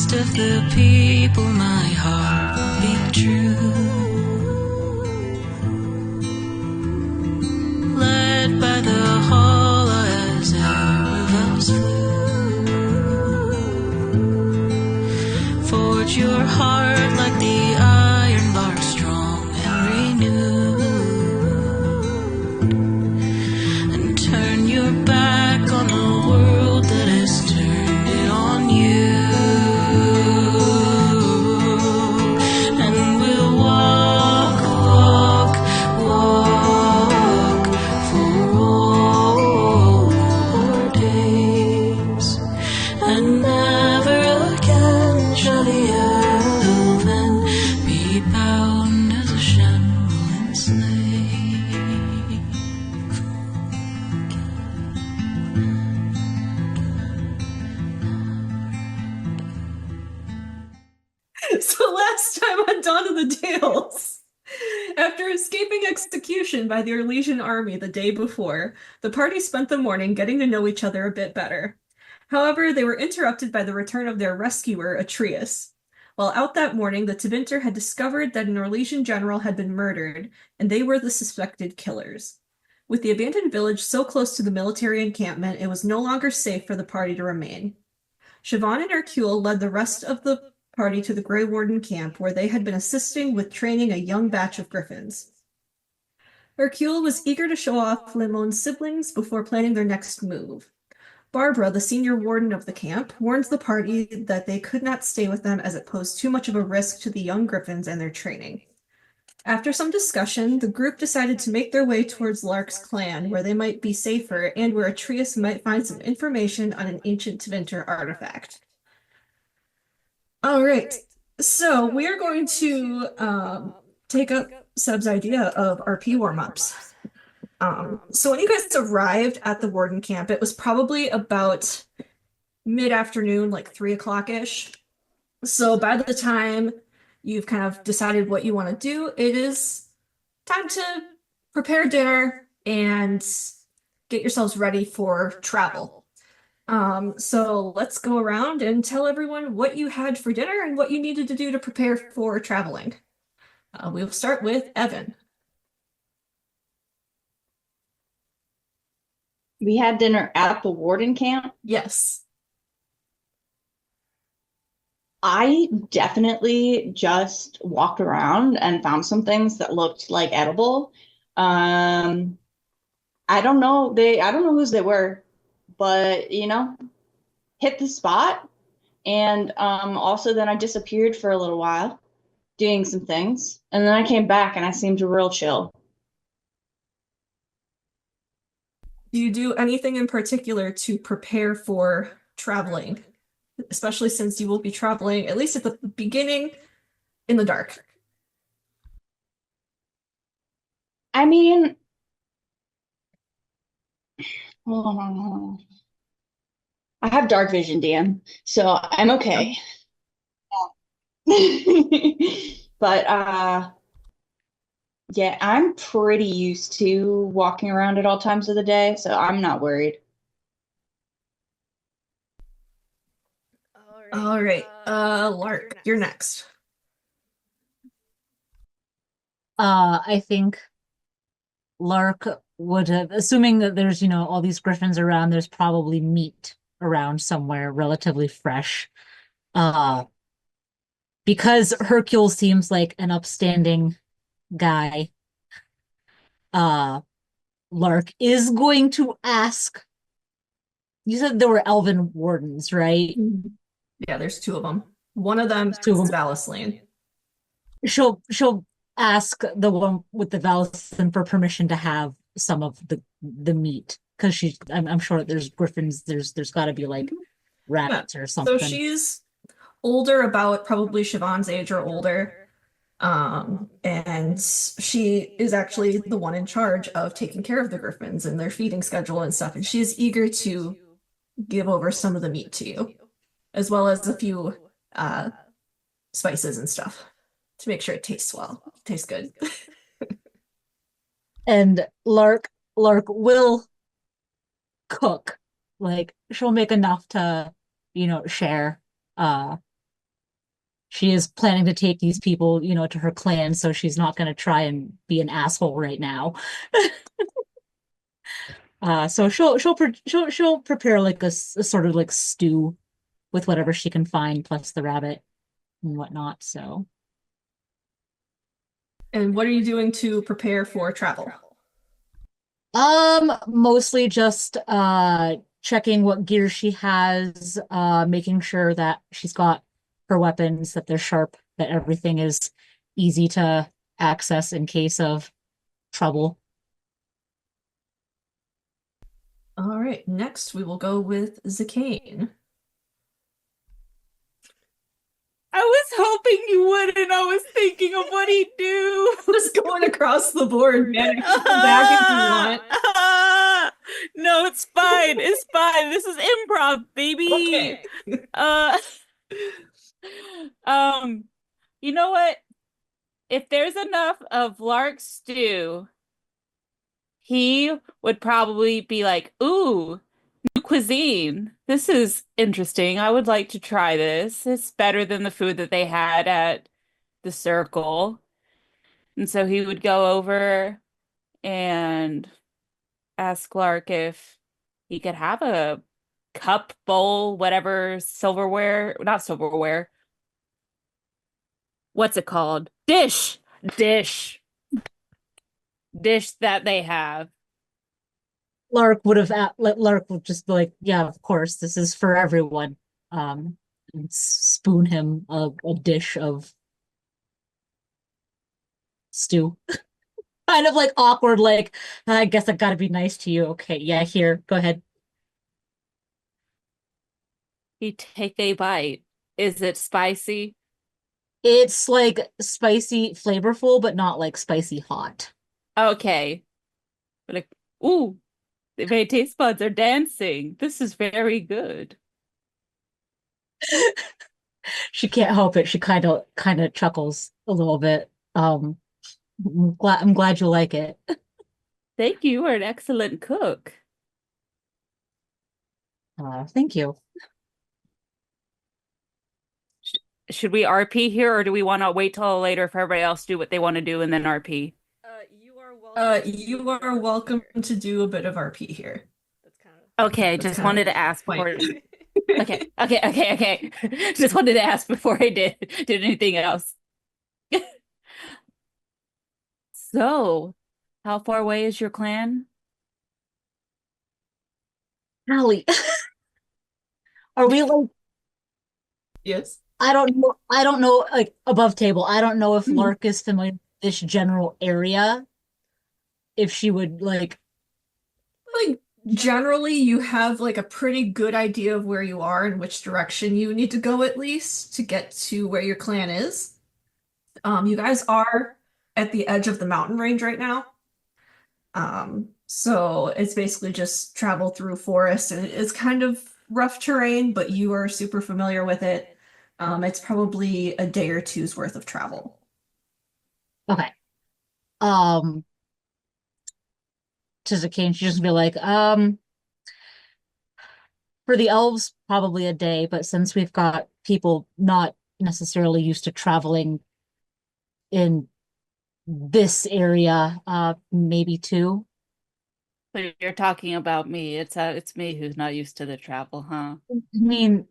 best of the people, my heart beat true. Led by the hollow as arrows flew. Forge your heart like the iron bar, strong and renewed. And turn your back on the world that has turned it on you. And we'll walk, walk, walk for all our days. And never again shall the elven be bound as a shambling slave. So last time on Dawn of the Dales, after escaping execution by the Orlesian army the day before, the party spent the morning getting to know each other a bit better. However, they were interrupted by the return of their rescuer, Atreus. While out that morning, the Tevinter had discovered that an Orlesian general had been murdered, and they were the suspected killers. With the abandoned village so close to the military encampment, it was no longer safe for the party to remain. Siobhan and Hercule led the rest of the party to the Grey Warden camp, where they had been assisting with training a young batch of griffins. Hercule was eager to show off Lemon's siblings before planning their next move. Barbara, the senior warden of the camp, warned the party that they could not stay with them as it posed too much of a risk to the young griffins and their training. After some discussion, the group decided to make their way towards Lark's clan, where they might be safer and where Atreus might find some information on an ancient Tevinter artifact. All right, so we are going to take up Seb's idea of RP warm-ups. So when you guys arrived at the warden camp, it was probably about mid-afternoon, like 3 o'clock-ish. So by the time you've kind of decided what you want to do, it is time to prepare dinner and get yourselves ready for travel. So let's go around and tell everyone what you had for dinner and what you needed to do to prepare for traveling. We'll start with Evan. We had dinner at the warden camp. Yes. I definitely just walked around and found some things that looked like edible. I don't know I don't know whose they were, but hit the spot. And also then I disappeared for a little while doing some things. And then I came back and I seemed real chill. Do you do anything in particular to prepare for traveling, especially since you will be traveling, at least at the beginning, in the dark? I mean, I have dark vision, DM, so I'm okay. But yeah, I'm pretty used to walking around at all times of the day, so I'm not worried. All right, Lark, you're next. I think Lark would have, assuming that there's, all these griffins around, there's probably meat around somewhere, relatively fresh. Because Hercule seems like an upstanding guy, Lark is going to ask. You said there were elven wardens, right? Yeah, there's 2 of them. One of them is Valisline. She'll ask the one with the Valisline for permission to have some of the meat, because I'm sure there's griffins. There's got to be like rabbits or something. So she's older, about probably Siobhan's age or older. And she is actually the one in charge of taking care of the griffins and their feeding schedule and stuff. And she's eager to give over some of the meat to you, as well as a few spices and stuff to make sure it tastes good. And Lark will cook. Like, she'll make enough to, share. she is planning to take these people, to her clan, so she's not going to try and be an asshole right now. So she'll prepare like a sort of like stew with whatever she can find, plus the rabbit and whatnot. So, And what are you doing to prepare for travel? mostly just checking what gear she has, making sure that she's got her weapons, that they're sharp, that everything is easy to access in case of trouble. All right, next we will go with Zakane. I was hoping you wouldn't. I was thinking of what he'd do. Just going across the board, man. I can go back if you want. No, it's fine. It's fine. This is improv, baby. Okay. Uh, you know what? If there's enough of Lark stew, he would probably be like, "Ooh, new cuisine. This is interesting. I would like to try this. It's better than the food that they had at the Circle." And so he would go over and ask Clark if he could have a cup, bowl, whatever, silverware, not silverware. What's it called? Dish that they have. Lark would just be like, yeah, of course, this is for everyone. And spoon him a dish of stew. Kind of like awkward, like, I guess I gotta be nice to you. Okay, yeah, here, go ahead. He take a bite. Is it spicy? It's like spicy, flavorful, but not like spicy hot. Okay. Like, ooh, my taste buds are dancing. This is very good. She can't help it. She kind of chuckles a little bit. I'm glad you like it. Thank you. You are an excellent cook. Thank you. Should we RP here, or do we want to wait till later for everybody else to do what they want to do and then RP? You are welcome to do a bit of RP here. Okay, That's just kind wanted of to ask before. point. Okay. Just wanted to ask before I did anything else. So, how far away is your clan? Allie, are we like, Yes. I don't know, like above table. I don't know if Hmm. Lark is familiar with this general area. If she would like, Like generally you have like a pretty good idea of where you are and which direction you need to go at least to get to where your clan is. You guys are at the edge of the mountain range right now. So it's basically just travel through forest and it's kind of rough terrain, but you are super familiar with it. It's probably a day or two's worth of travel. okay. Um, to Zakane, she'd just be like, for the elves, probably a day, but since we've got people not necessarily used to traveling in this area, maybe two. So you're talking about me. It's me who's not used to the travel, huh? I mean,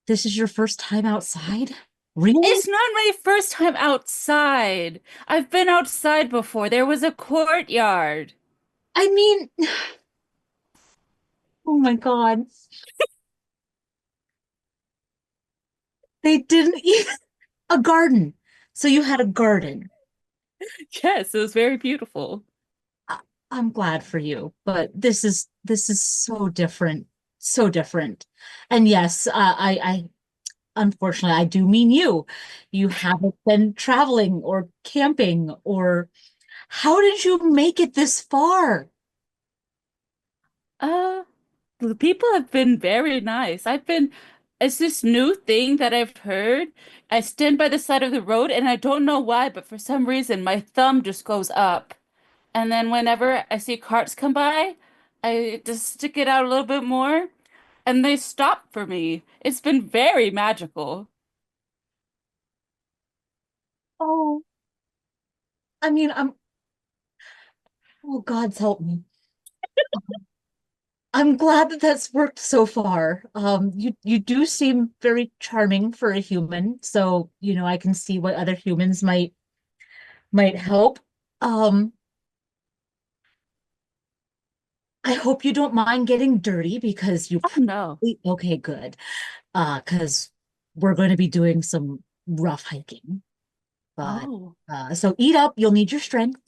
this is your first time outside? Really? It's not my first time outside. I've been outside before. There was a courtyard. I mean, oh my God. They didn't eat a garden. So you had a garden. Yes, it was very beautiful. I- I'm glad for you, but this is so different, so different. And yes, I unfortunately I do mean you. You haven't been traveling or camping or how did you make it this far? Uh, the people have been very nice. It's this new thing that I've heard. I stand by the side of the road and I don't know why, but for some reason my thumb just goes up. And then whenever I see carts come by, I just stick it out a little bit more and they stop for me. It's been very magical. Oh, I mean, oh, God's help me. I'm glad that that's worked so far. You do seem very charming for a human, so I can see what other humans might help. Um, I hope you don't mind getting dirty because you Oh no. okay, good. Because we're going to be doing some rough hiking. But Oh, so eat up, you'll need your strength.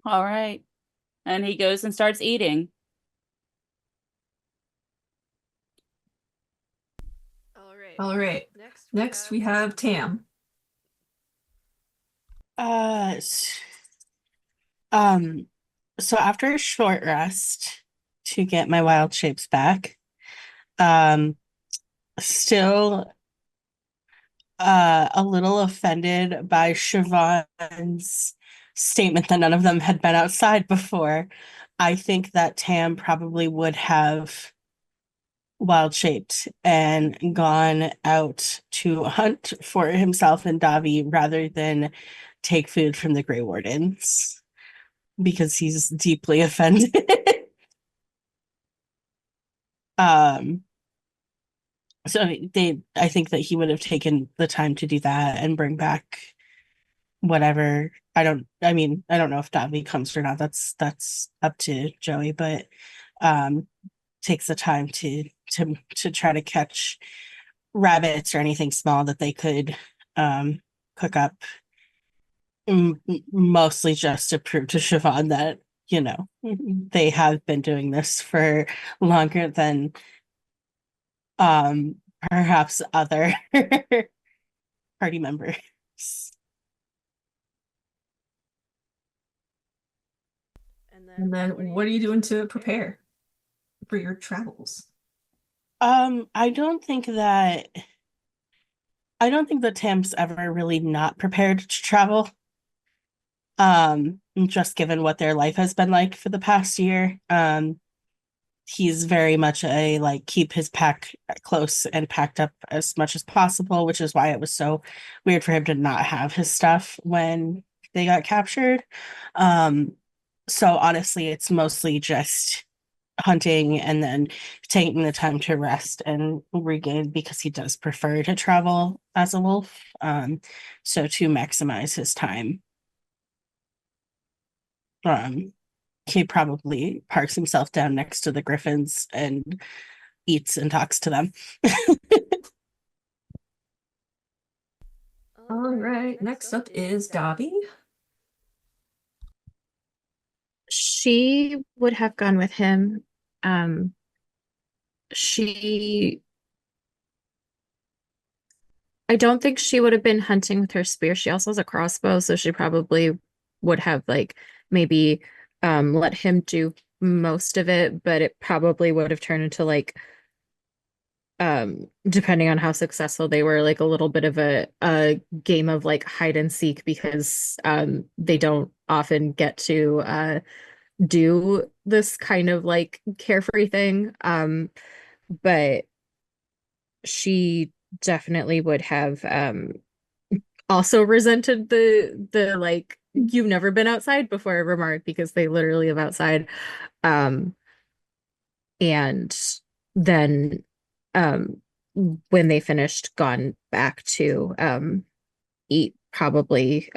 all right. And he goes and starts eating. All right. Next we have Tam. Uh, s- um, so after a short rest to get my wild shapes back, um, still a little offended by Siobhan's statement that none of them had been outside before. I think that Tam probably would have wild shaped and gone out to hunt for himself and Davi rather than take food from the Grey Wardens because he's deeply offended. um so I think that he would have taken the time to do that and bring back whatever. I don't know if Davi comes or not. That's up to Joey, but um takes the time to try to catch rabbits or anything small that they could cook up, mostly just to prove to Siobhan that they have been doing this for longer than um perhaps other party members. And then what are you doing to prepare for your travels? I don't think that Tam's ever really not prepared to travel. Just given what their life has been like for the past year. He's very much a like keep his pack close and packed up as much as possible, which is why it was so weird for him to not have his stuff when they got captured. Um, so honestly, it's mostly just hunting and then taking the time to rest and regain because he does prefer to travel as a wolf. So to maximize his time, um, he probably parks himself down next to the griffins and eats and talks to them. All right. Next up is Davi. She would have gone with him. Um, she, I don't think she would have been hunting with her spear. She also has a crossbow, so she probably would have like maybe let him do most of it, but it probably would have turned into like depending on how successful they were, like a little bit of a game of like hide and seek because they don't often get to do this kind of like carefree thing. But she definitely would have also resented the like you've never been outside before remark because they literally live outside. Um and then um when they finished gone back to eat probably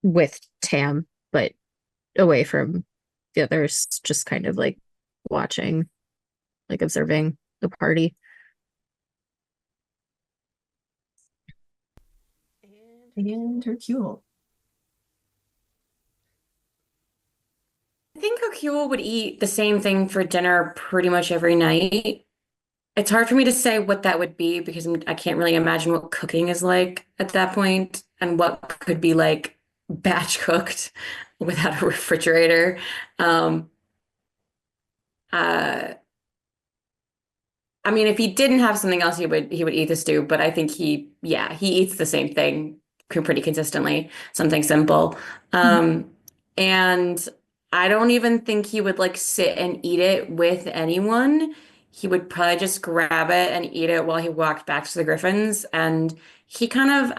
with Tam, but away from the others, just kind of like watching, like observing the party. And Hercule. I think Akio would eat the same thing for dinner pretty much every night. It's hard for me to say what that would be because I can't really imagine what cooking is like at that point and what could be like batch cooked without a refrigerator. Um, uh, I mean, if he didn't have something else, he would eat the stew. But I think he eats the same thing pretty consistently, something simple. And I don't even think he would like sit and eat it with anyone. He would probably just grab it and eat it while he walked back to the Griffins, and he kind of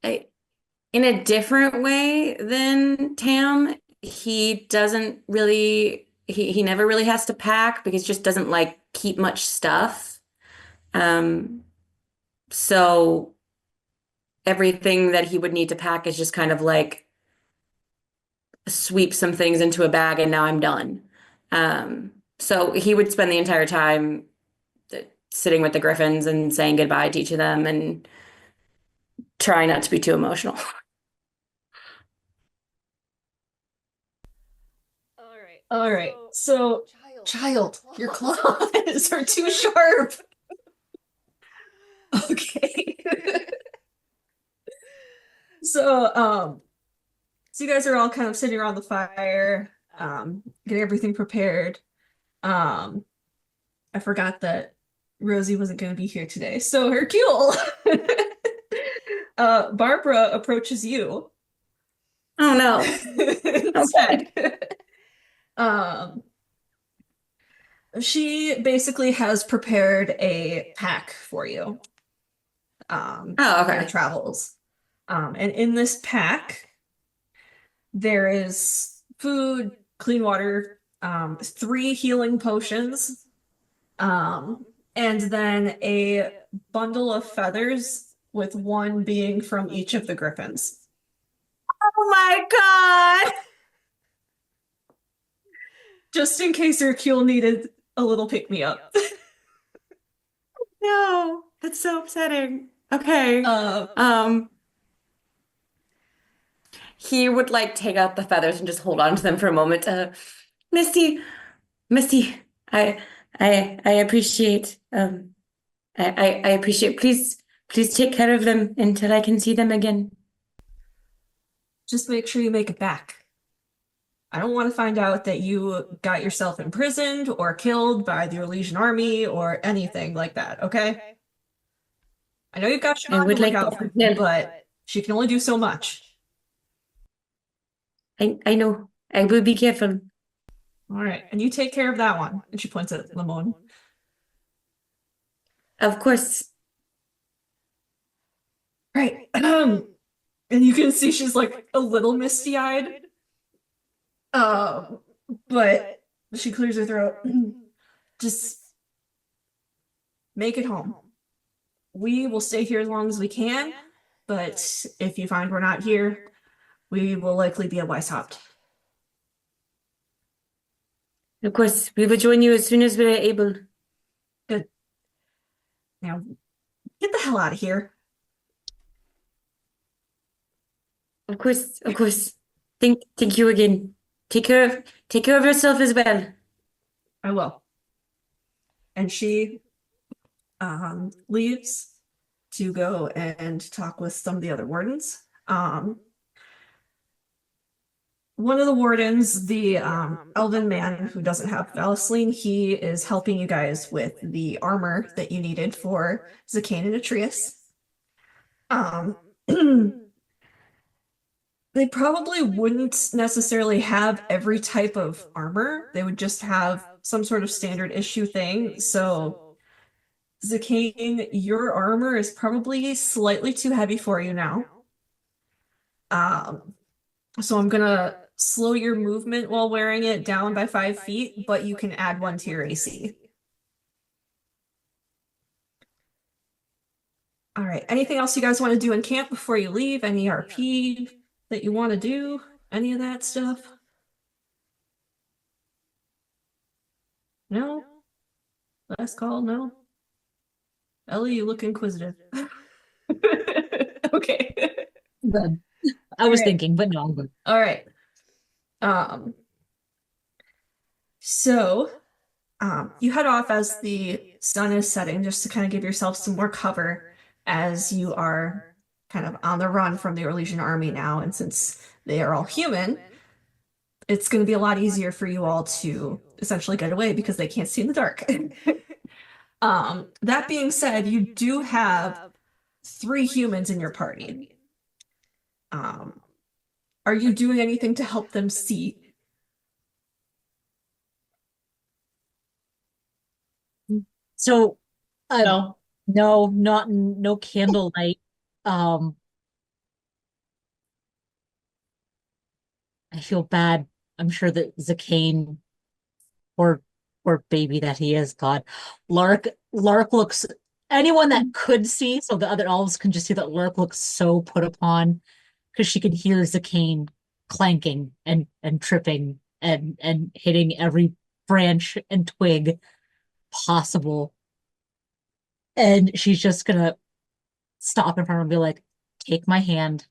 I- in a different way than Tam, he doesn't really he never really has to pack because he just doesn't like keep much stuff. Um, so everything that he would need to pack is just kind of like sweep some things into a bag and now I'm done. So he would spend the entire time sitting with the griffins and saying goodbye to each of them and trying not to be too emotional. All right. So, child, your claws are too sharp. Okay. So you guys are all kind of sitting around the fire, getting everything prepared. I forgot that Rosie wasn't going to be here today. So Hercule, Barbara approaches you Oh no. instead. She basically has prepared a pack for you, Oh, for your okay. travels. And in this pack, there is food, clean water, 3 healing potions, and then a bundle of feathers with 1 being from each of the griffins. Oh my God. Just in case Hercule needed a little pick-me-up. No, that's so upsetting. Okay. He would like take out the feathers and just hold on to them for a moment. Misty, Misty, I appreciate I appreciate please take care of them until I can see them again. Just make sure you make it back. I don't want to find out that you got yourself imprisoned or killed by the Orlesian army or anything like that, okay? I know you've got I Siobhan would to like look out to- for you, but she can only do so much. I know. I will be careful. All right, and you take care of that one. And she points at Lamone. Of course. Right. And you can see she's like a little misty-eyed. But she clears her throat. Just make it home. We will stay here as long as we can, but if you find we're not here, we will likely be at Weishaupt. Of course, we will join you as soon as we're able. Good. Now, get the hell out of here. Of course, of course. Thank you again. Take care of yourself as well. I will. And she leaves to go and talk with some of the other wardens. One of the wardens, the elven man who doesn't have Valisline, he is helping you guys with the armor that you needed for Zakane and Atreus. They probably wouldn't necessarily have every type of armor. They would just have some sort of standard issue thing. So, Zakane, your armor is probably slightly too heavy for you now. So I'm gonna slow your movement while wearing it down by 5 feet, but you can add 1 to your AC. All right. Anything else you guys want to do in camp before you leave? Any RP that you want to do? Any of that stuff? No? Last call? No? Ellie, you look inquisitive. Okay. Good. I was Alright. thinking, but no, I'm good. All right. So, you head off as the sun is setting, just to kind of give yourself some more cover as you are kind of on the run from the Orlesian army now. And since they are all human, it's going to be a lot easier for you all to essentially get away because they can't see in the dark. That being said, you do have 3 humans in your party. Are you doing anything to help them see? So, No. No, no candlelight. Um, I feel bad. I'm sure that Zakane, or baby that he is, God. Lark looks, anyone that could see, so the other elves can just see that Lark looks so put upon because she can hear Zakane clanking and tripping and hitting every branch and twig possible. And she's just gonna stop in front of him and be like, take my hand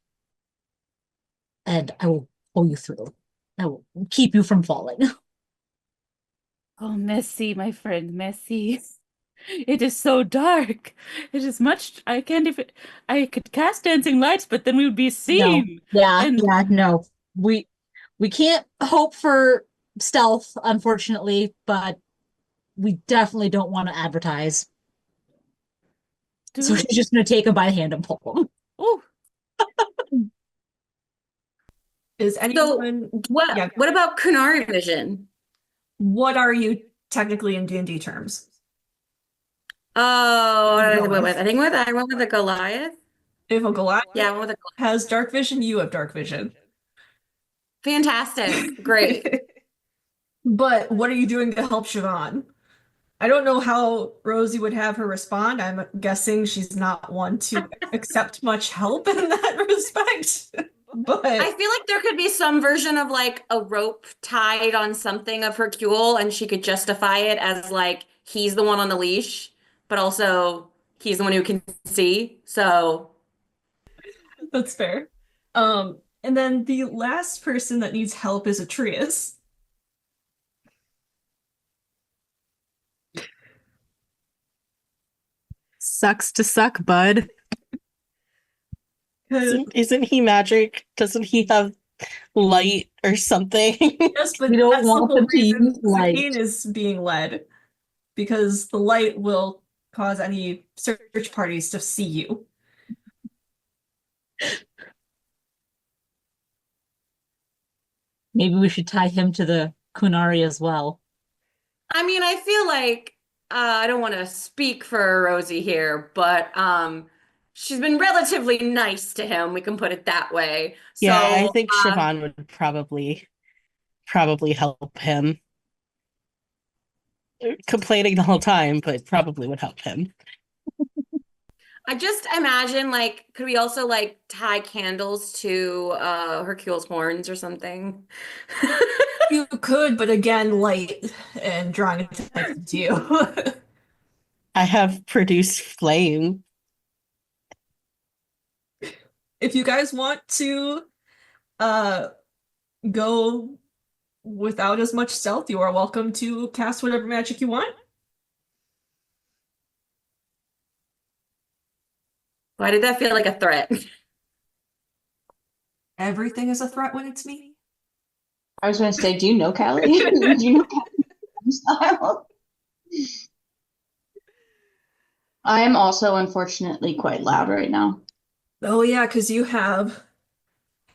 and I will pull you through. I will keep you from falling. Oh, Messi, my friend, Messi. It is so dark. It is much. I can't even. I could cast dancing lights, but then we would be No. seen. Yeah, And yeah, no. We can't hope for stealth, unfortunately, but we definitely don't want to advertise. So do. she's just gonna take him by the hand and pull him. Oh, Is So anyone, yeah, what about Kunari vision? what are you technically in D&D terms? Oh, what did I Go went with. with? I went with the Goliath. If a Goliath Yeah, I went with the has dark vision, you have dark vision. fantastic. Great. But what are you doing to help Siobhan? I don't know how Rosie would have her respond. I'm guessing she's not one to accept much help in that respect. But I feel like there could be some version of like a rope tied on something of Hercule, and she could justify it as like he's the one on the leash, but also he's the one who can see. So that's fair. And then the last person that needs help is Atreus. Sucks to suck, bud. 'Cause- Isn't he magic? Doesn't he have light or something? Yes, but We don't that's the want whole them to reason use light. Zakane is being led, because the light will cause any search parties to see you. Maybe we should tie him to the Kunari as well. I mean, I feel like I don't want to speak for Rosie here, but she's been relatively nice to him. We can put it that way. Yeah, I So think Siobhan would probably help him. Complaining the whole time, but probably would help him. I just imagine like, could we also like tie candles to Hercule's horns or something? You could, but again, light and drawing attention to you. I have produced flame. If you guys want to uh go without as much stealth, you are welcome to cast whatever magic you want. Why did that feel like a threat? Everything is a threat when it's me. I was going to say, do you know Callie? Do you know Callie's style? I am also unfortunately quite loud right now. Oh yeah, because you have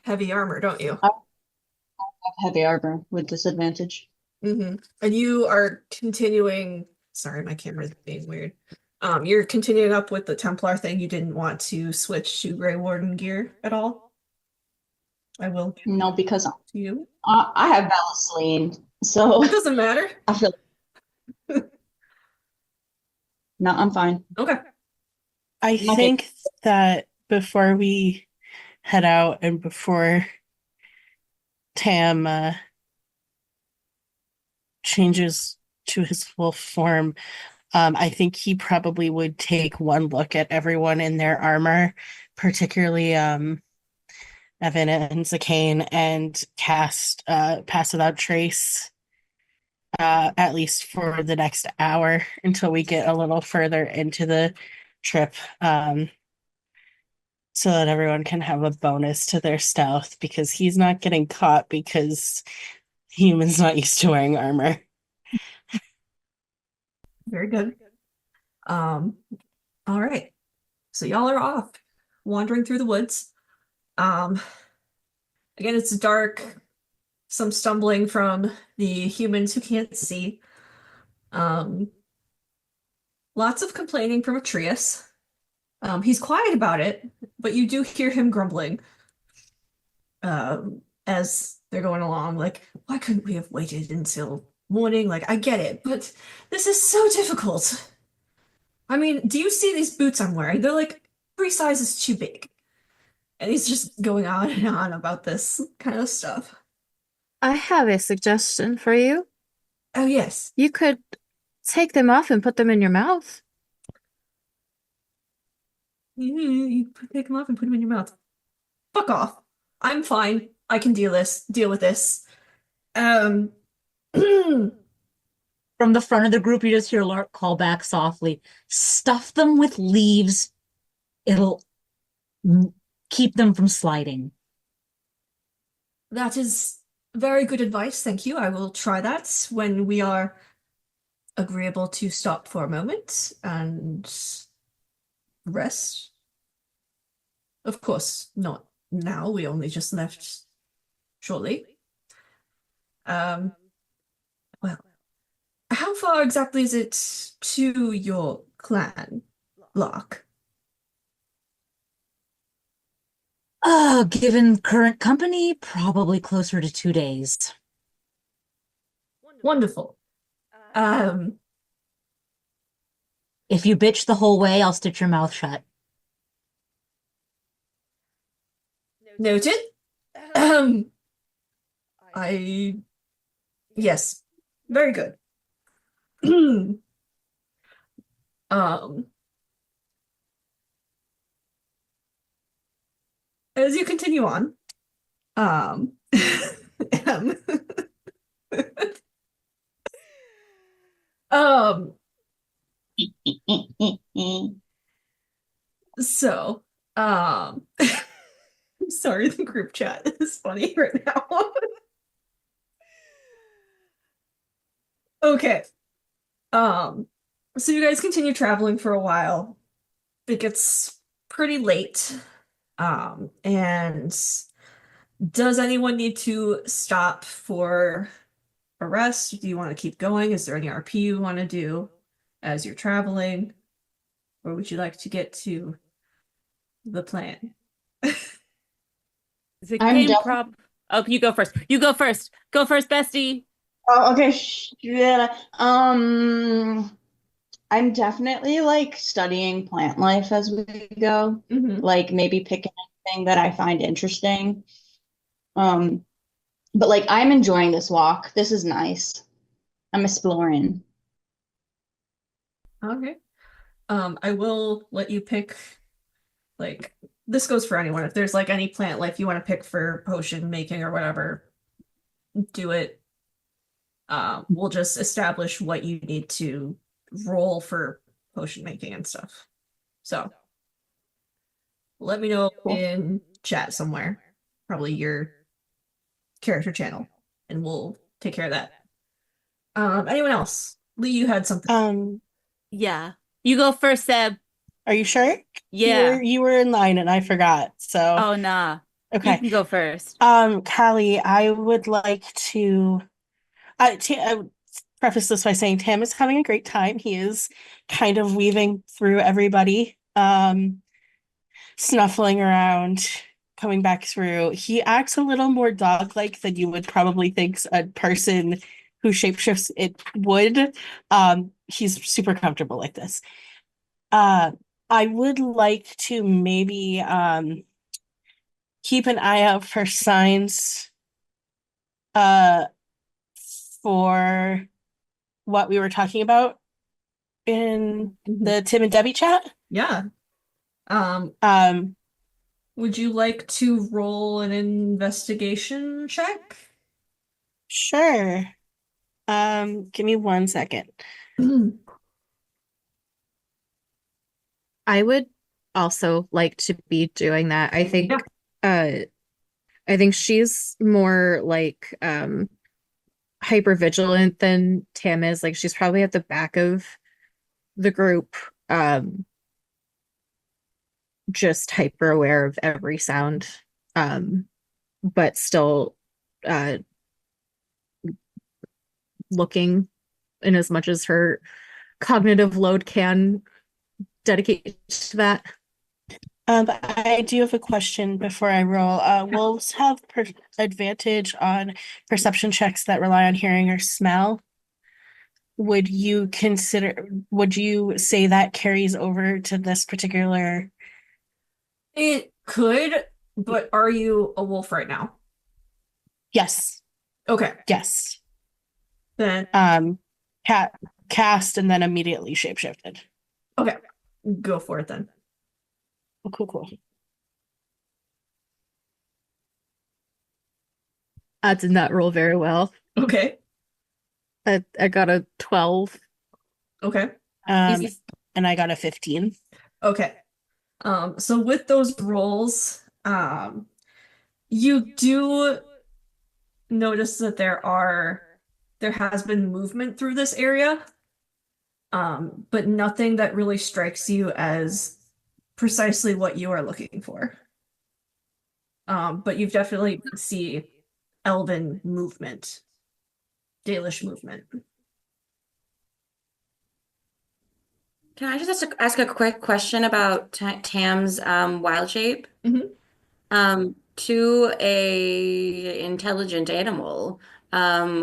heavy armor, don't you? I have heavy armor with disadvantage. And you are continuing. Sorry, my camera's being weird. You're continuing up with the Templar thing. You didn't want to switch to Grey Warden gear at all. I will give No, because it to you. I have Vaseline, so It doesn't matter. I feel. No, I'm fine. Okay. I Okay. think that before we head out and before Tam changes to his full form, I think he probably would take one look at everyone in their armor, particularly Evan and Zakane, and cast Pass Without Trace, at least for the next hour until we get a little further into the trip, so that everyone can have a bonus to their stealth, because he's not getting caught because humans not used to wearing armor. Very good. All right. So y'all are off, wandering through the woods. Again, it's dark, some stumbling from the humans who can't see. lots of complaining from Atreus. He's quiet about it, but you do hear him grumbling as they're going along. Like, why couldn't we have waited until morning? Like, I get it, but this is so difficult. I mean, do you see these boots I'm wearing? They're like 3 sizes too big. And he's just going on and on about this kind of stuff. I have a suggestion for you. Oh, yes. You could take them off and put them in your mouth. You take them off and put them in your mouth. Fuck off. I'm fine. I can deal with this. Um, From the front of the group, you just hear Lark call back softly, stuff them with leaves. It'll keep them from sliding. that is very good advice. Thank you. I will try that when we are agreeable to stop for a moment and rest. Of course, not now. We only just left shortly. Well, how far exactly is it to your clan, Lark? Given current company, probably closer to 2 days. Wonderful. If you bitch the whole way, I'll stitch your mouth shut. Noted. Yes, very good. As you continue on, um, so, I'm sorry, the group chat is funny right now. Okay. So you guys continue traveling for a while. It gets pretty late. And does anyone need to stop for a rest? Do you want to keep going? Is there any RP you want to do as you're traveling? Or would you like to get to the plan? Is it I'm game def- prop? Oh, you go first. You go first. Go first, bestie. Oh, okay. Yeah. I'm definitely like studying plant life as we go. Mhm. Like maybe picking anything that I find interesting. But like I'm enjoying this walk. This is nice. I'm exploring. Okay. I will let you pick, like, this goes for anyone. If there's like any plant life you want to pick for potion making or whatever, do it. We'll just establish what you need to roll for potion making and stuff. So let me know Cool. in chat somewhere, probably your character channel, and we'll take care of that. Anyone else? Lee, you had something. Yeah. You go first, Seb. Are you sure? Yeah. You were in line and I forgot. So Oh, nah. You okay. can go first. Callie, I would like to I would preface this by saying Tam is having a great time. He is kind of weaving through everybody, snuffling around, coming back through. He acts a little more dog-like than you would probably think a person who shapeshifts it would. He's super comfortable like this. I would like to maybe keep an eye out for signs for what we were talking about in the Tim and Debbie chat. Yeah. Would you like to roll an investigation check? Sure. Give me 1 second. I would also like to be doing that. I think Yeah. I think she's more like hyper vigilant than Tam is. Like she's probably at the back of the group, just hyper aware of every sound, but still looking in as much as her cognitive load can dedicate to that. I do have a question before I roll. Wolves have advantage on perception checks that rely on hearing or smell. Would you say that carries over to this particular? It could, but are you a wolf right now? Yes, Okay, yes. then Cast and then immediately shapeshifted. okay, go for it then. Oh, cool. I did not roll very well. Okay, I got a 12. okay, And I got a 15. okay. So with those rolls, you do notice that there has been movement through this area, but nothing that really strikes you as precisely what you are looking for. But you definitely see elven movement, Dalish movement. Can I just ask a quick question about Tam's wild shape? Mhm. To a intelligent animal, are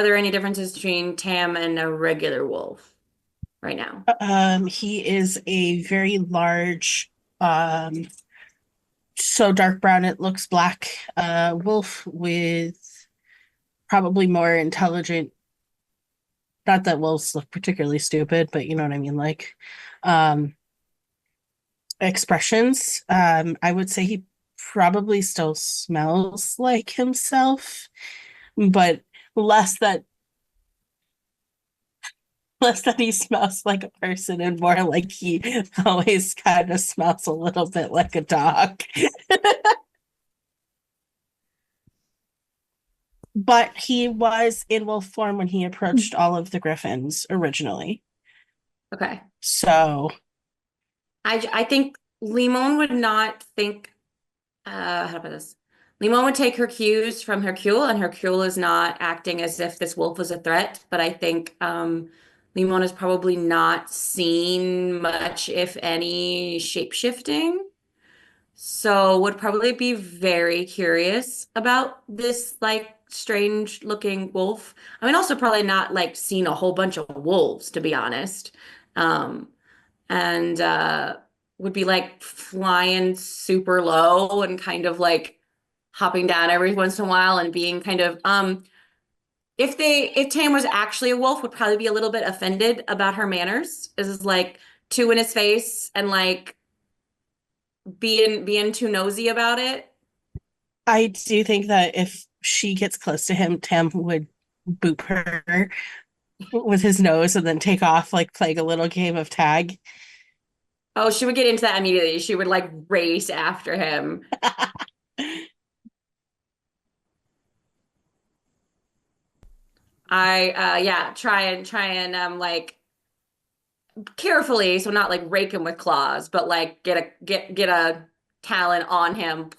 there any differences between Tam and a regular wolf right now? He is a very large, so dark brown it looks black, wolf with probably more intelligent. Not that wolves look particularly stupid, but you know what I mean, like expressions. I would say he probably still smells like himself, but less that he smells like a person and more like he always kind of smells a little bit like a dog. But he was in wolf form when he approached all of the griffins originally. Okay. So I think Limon would not think, how about this? Limon would take her cues from Hercule, and Hercule is not acting as if this wolf was a threat, but I think Limon has probably not seen much, if any, shape-shifting. So would probably be very curious about this like strange looking wolf. I mean, also probably not like seen a whole bunch of wolves, to be honest. Um, and would be like flying super low and kind of like hopping down every once in a while and being kind of if Tam was actually a wolf, would probably be a little bit offended about her manners. This is like two in his face and like being too nosy about it. I do think that if she gets close to him, Tam would boop her with his nose and then take off, like playing a little game of tag. Oh, she would get into that immediately. She would like race after him. Yeah, try and like carefully, so not like rake him with claws, but like get a talon on him.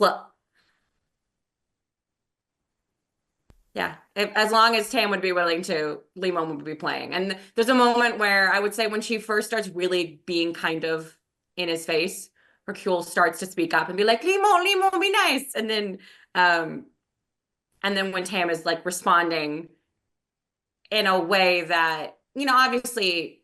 Yeah, as long as Tam would be willing to, Limon would be playing. And there's a moment where I would say when she first starts really being kind of in his face, Hercule starts to speak up and be like, Limon, be nice. And then when Tam is like responding in a way that, obviously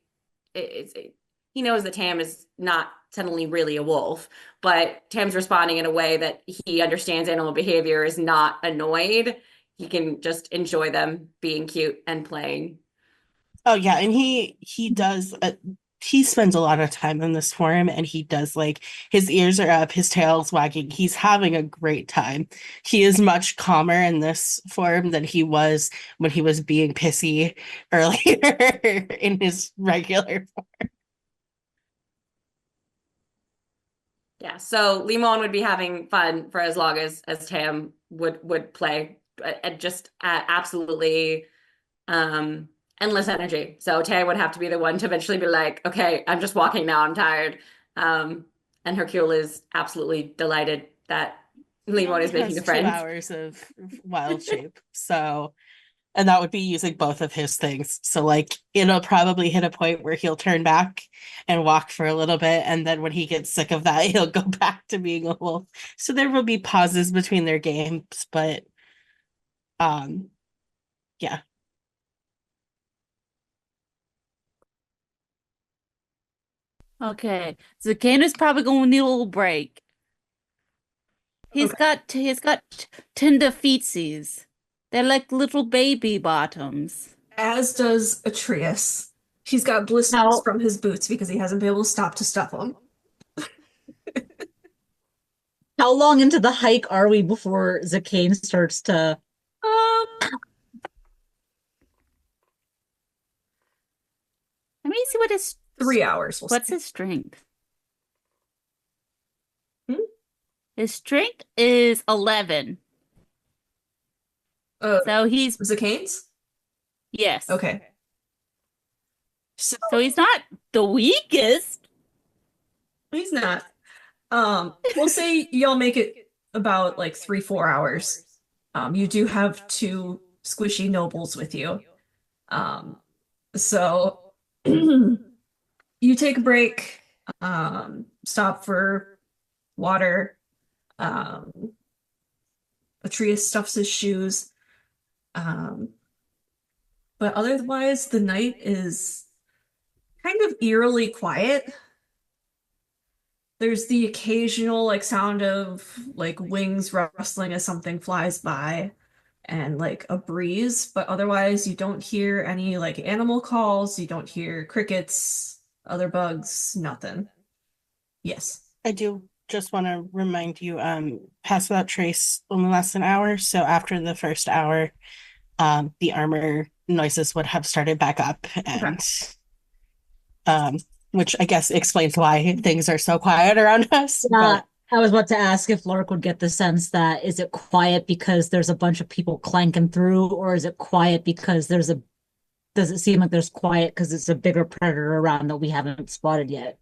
he knows that Tam is not suddenly really a wolf, but Tam's responding in a way that he understands animal behavior, is not annoyed. He can just enjoy them being cute and playing. Oh yeah, and he does he spends a lot of time in this form and he does, like, his ears are up, his tail's wagging. He's having a great time. He is much calmer in this form than he was when he was being pissy earlier in his regular form. Yeah, so Limon would be having fun for as long as Tam would play, just absolutely endless energy. So Tam would have to be the one to eventually be like, okay, I'm just walking now, I'm tired. And Hercule is absolutely delighted that Limon is making a Has friend. 2 hours of wild shape. So And that would be using both of his things. So like it'll probably hit a point where he'll turn back and walk for a little bit, and then when he gets sick of that, he'll go back to being a wolf. So there will be pauses between their games, but yeah. Okay. Zacchaeus probably gonna need a little break. Okay. He's got tender feetsies. They're like little baby bottoms. As does Atreus. He's got blisters Now, from his boots because he hasn't been able to stop to stuff them. how long into the hike are we before Zacane starts to? Um, Let me see what his 3 hours. We'll what's say. his strength. Hmm? His strength is 11. So he's Zacane's? yes. Okay. So So he's not the weakest. he's not. We'll say y'all make it about like 3, 4 hours. You do have two squishy nobles with you. So you take a break, stop for water. Atreus stuffs his shoes. But otherwise, the night is kind of eerily quiet. There's the occasional like sound of like wings rustling as something flies by and like a breeze, but otherwise you don't hear any like animal calls, you don't hear crickets, other bugs, nothing. Yes. I do just want to remind you, Pass Without Trace only lasts an hour. So after the first hour, the armor noises would have started back up, and which I guess explains why things are so quiet around us. But I was about to ask if Lark would get the sense that is it quiet because there's a bunch of people clanking through, or is it quiet because does it seem like there's quiet because it's a bigger predator around that we haven't spotted yet?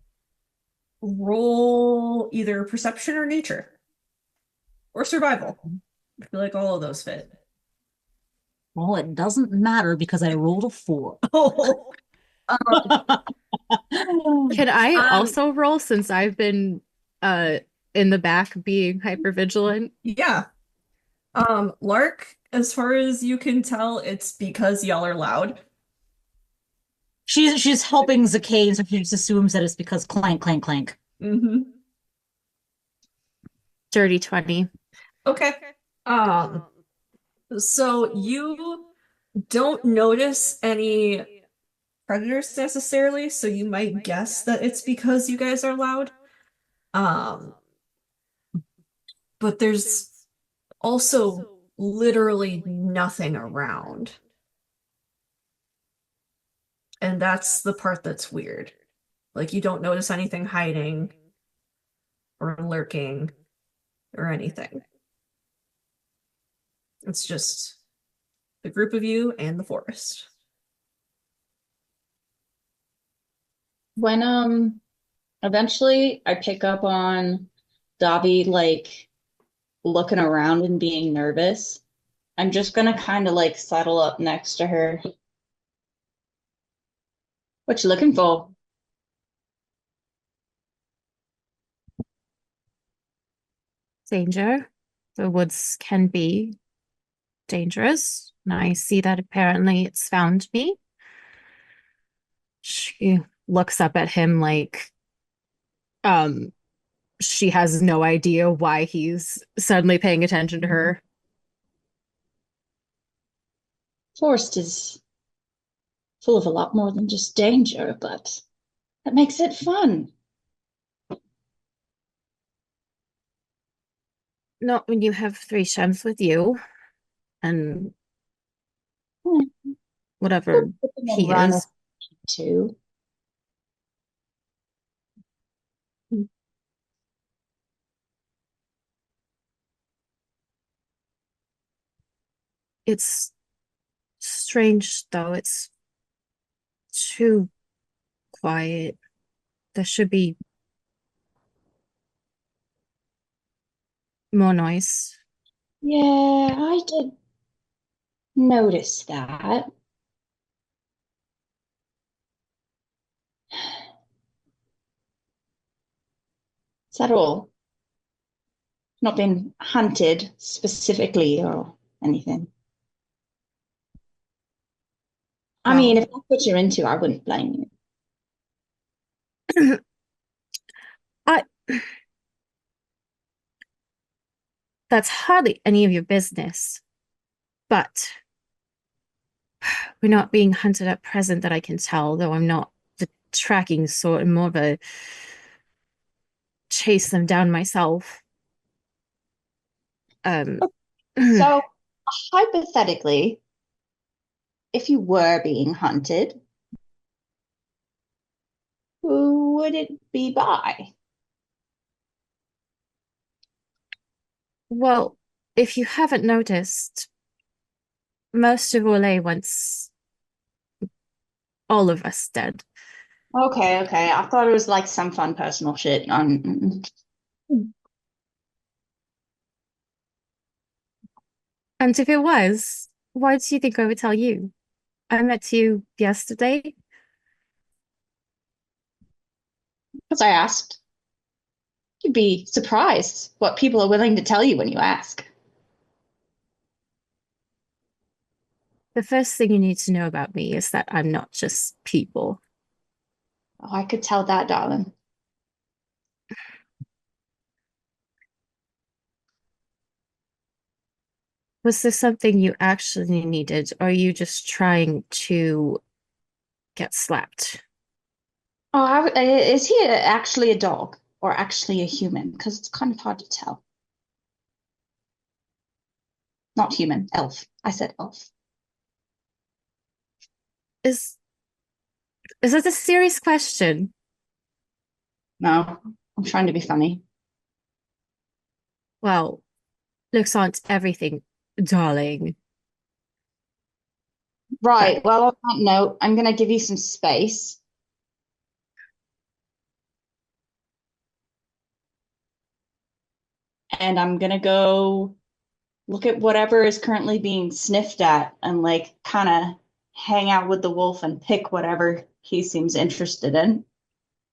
Roll either perception or nature. Or survival. I feel like all of those fit. Well, it doesn't matter because I rolled a 4. Oh. Can I Um, also roll since I've been in the back being hypervigilant? Yeah. Lark, as far as you can tell, it's because y'all are loud. She's helping Zacane, so she just assumes that it's because clank, clank, clank. Mm-hmm. Dirty 20. Okay. So you don't notice any predators necessarily, so you might guess that it's because you guys are loud. But there's also literally nothing around. And that's the part that's weird. Like you don't notice anything hiding or lurking or anything. It's just the group of you and the forest. When eventually I pick up on Dobby like looking around and being nervous, I'm just gonna kind of like settle up next to her. What you looking for? Danger. The woods can be dangerous. And I see that apparently it's found me. She looks up at him like she has no idea why he's suddenly paying attention to her. Forest is full of a lot more than just danger, but that makes it fun. Not when you have 3 chums with you and whatever he Run is. too. It's strange though. It's too quiet. There should be more noise. Yeah, I did notice that. Is that all? Not been hunted specifically or anything. I mean, Well, if that's what you're into, I wouldn't blame you. I that's hardly any of your business, but we're not being hunted at present that I can tell, though I'm not the tracking sort. I'm more of a chase them down myself. Um, So, hypothetically, if you were being hunted, who would it be by? well, if you haven't noticed, most of Orlais wants all of us dead. Okay, okay. I thought it was like some fun personal shit. And if it was, why do you think I would tell you? I met you yesterday. Because I asked. You'd be surprised what people are willing to tell you when you ask. The first thing you need to know about me is that I'm not just people. Oh, I could tell that, darling. Was this something you actually needed, or are you just trying to get slapped? Oh, is he actually a dog or actually a human? Because it's kind of hard to tell. Not human, elf. I said elf. Is is that a serious question? No, I'm trying to be funny. Well, looks aren't everything, darling. But Right. Well, on that note, I'm going to give you some space. And I'm going to go look at whatever is currently being sniffed at and like kind of hang out with the wolf and pick whatever he seems interested in.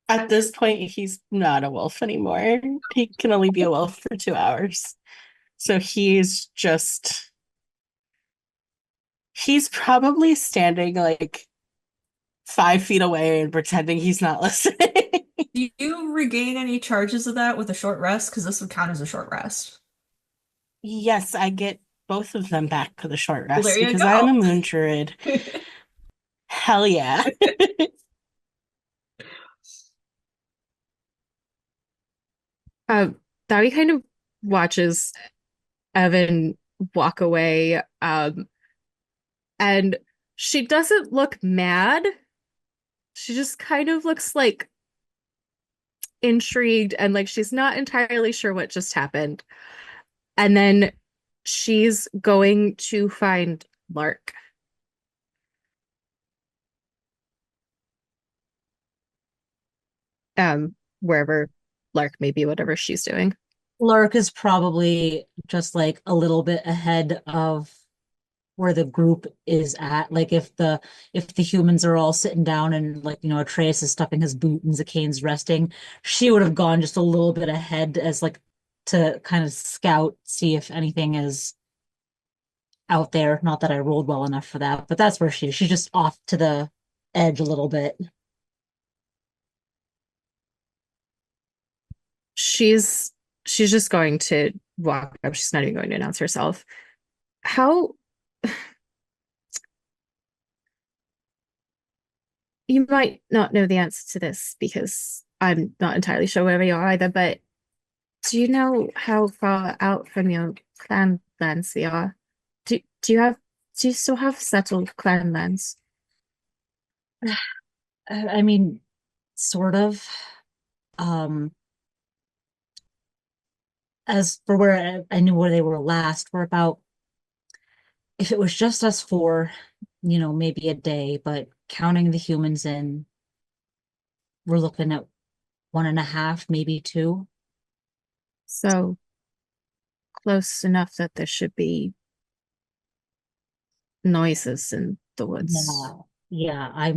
At this point, he's not a wolf anymore. He can only be a wolf for 2 hours. So he's probably standing like 5 feet away and pretending he's not listening. Do you regain any charges of that with a short rest? Because this would count as a short rest. Yes, I get both of them back for the short Well, rest there you because I'm a go. moon druid. Hell yeah. Dawi kind of watches Evan walk away. And she doesn't look mad. She just kind of looks like intrigued and like she's not entirely sure what just happened. And then she's going to find Lark. Wherever Lark may be, whatever she's doing. Lark is probably just like a little bit ahead of where the group is at. Like if the humans are all sitting down and like, Atreus is stuffing his boot and Zakane's resting, she would have gone just a little bit ahead as like to kind of scout, see if anything is out there. Not that I rolled well enough for that, but that's where she is. She's just off to the edge a little bit. She's she's just going to walk up. She's not even going to announce herself. How you might not know the answer to this because I'm not entirely sure where you are either, but do you know how far out from your clan lands they are? Do you still have settled clan lands? I mean, sort of. Um, as for where I knew where they were last, we're about, if it was just us four, maybe a day, but counting the humans in, we're looking at 1.5, maybe 2. So close enough that there should be noises in the woods. Yeah, I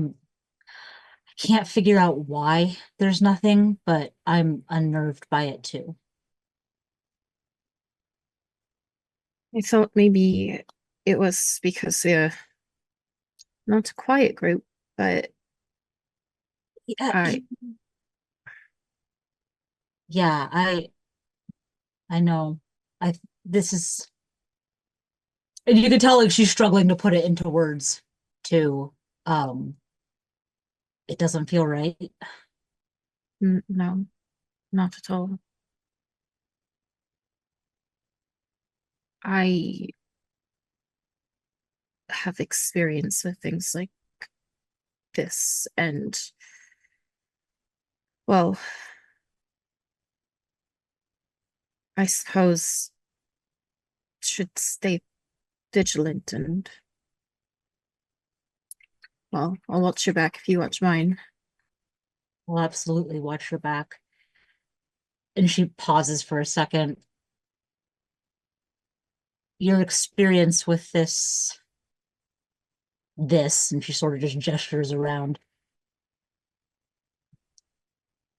can't figure out why there's nothing, but I'm unnerved by it too. I thought maybe it was because they're not a quiet group, but Yeah, I yeah, I know. I this is and you can tell like she's struggling to put it into words too. Um, it doesn't feel right. no, not at all. I have experience with things like this, and well, I suppose should stay vigilant and well, I'll watch your back if you watch mine. We'll absolutely watch your back. And she pauses for a second. Your experience with this, and she sort of just gestures around.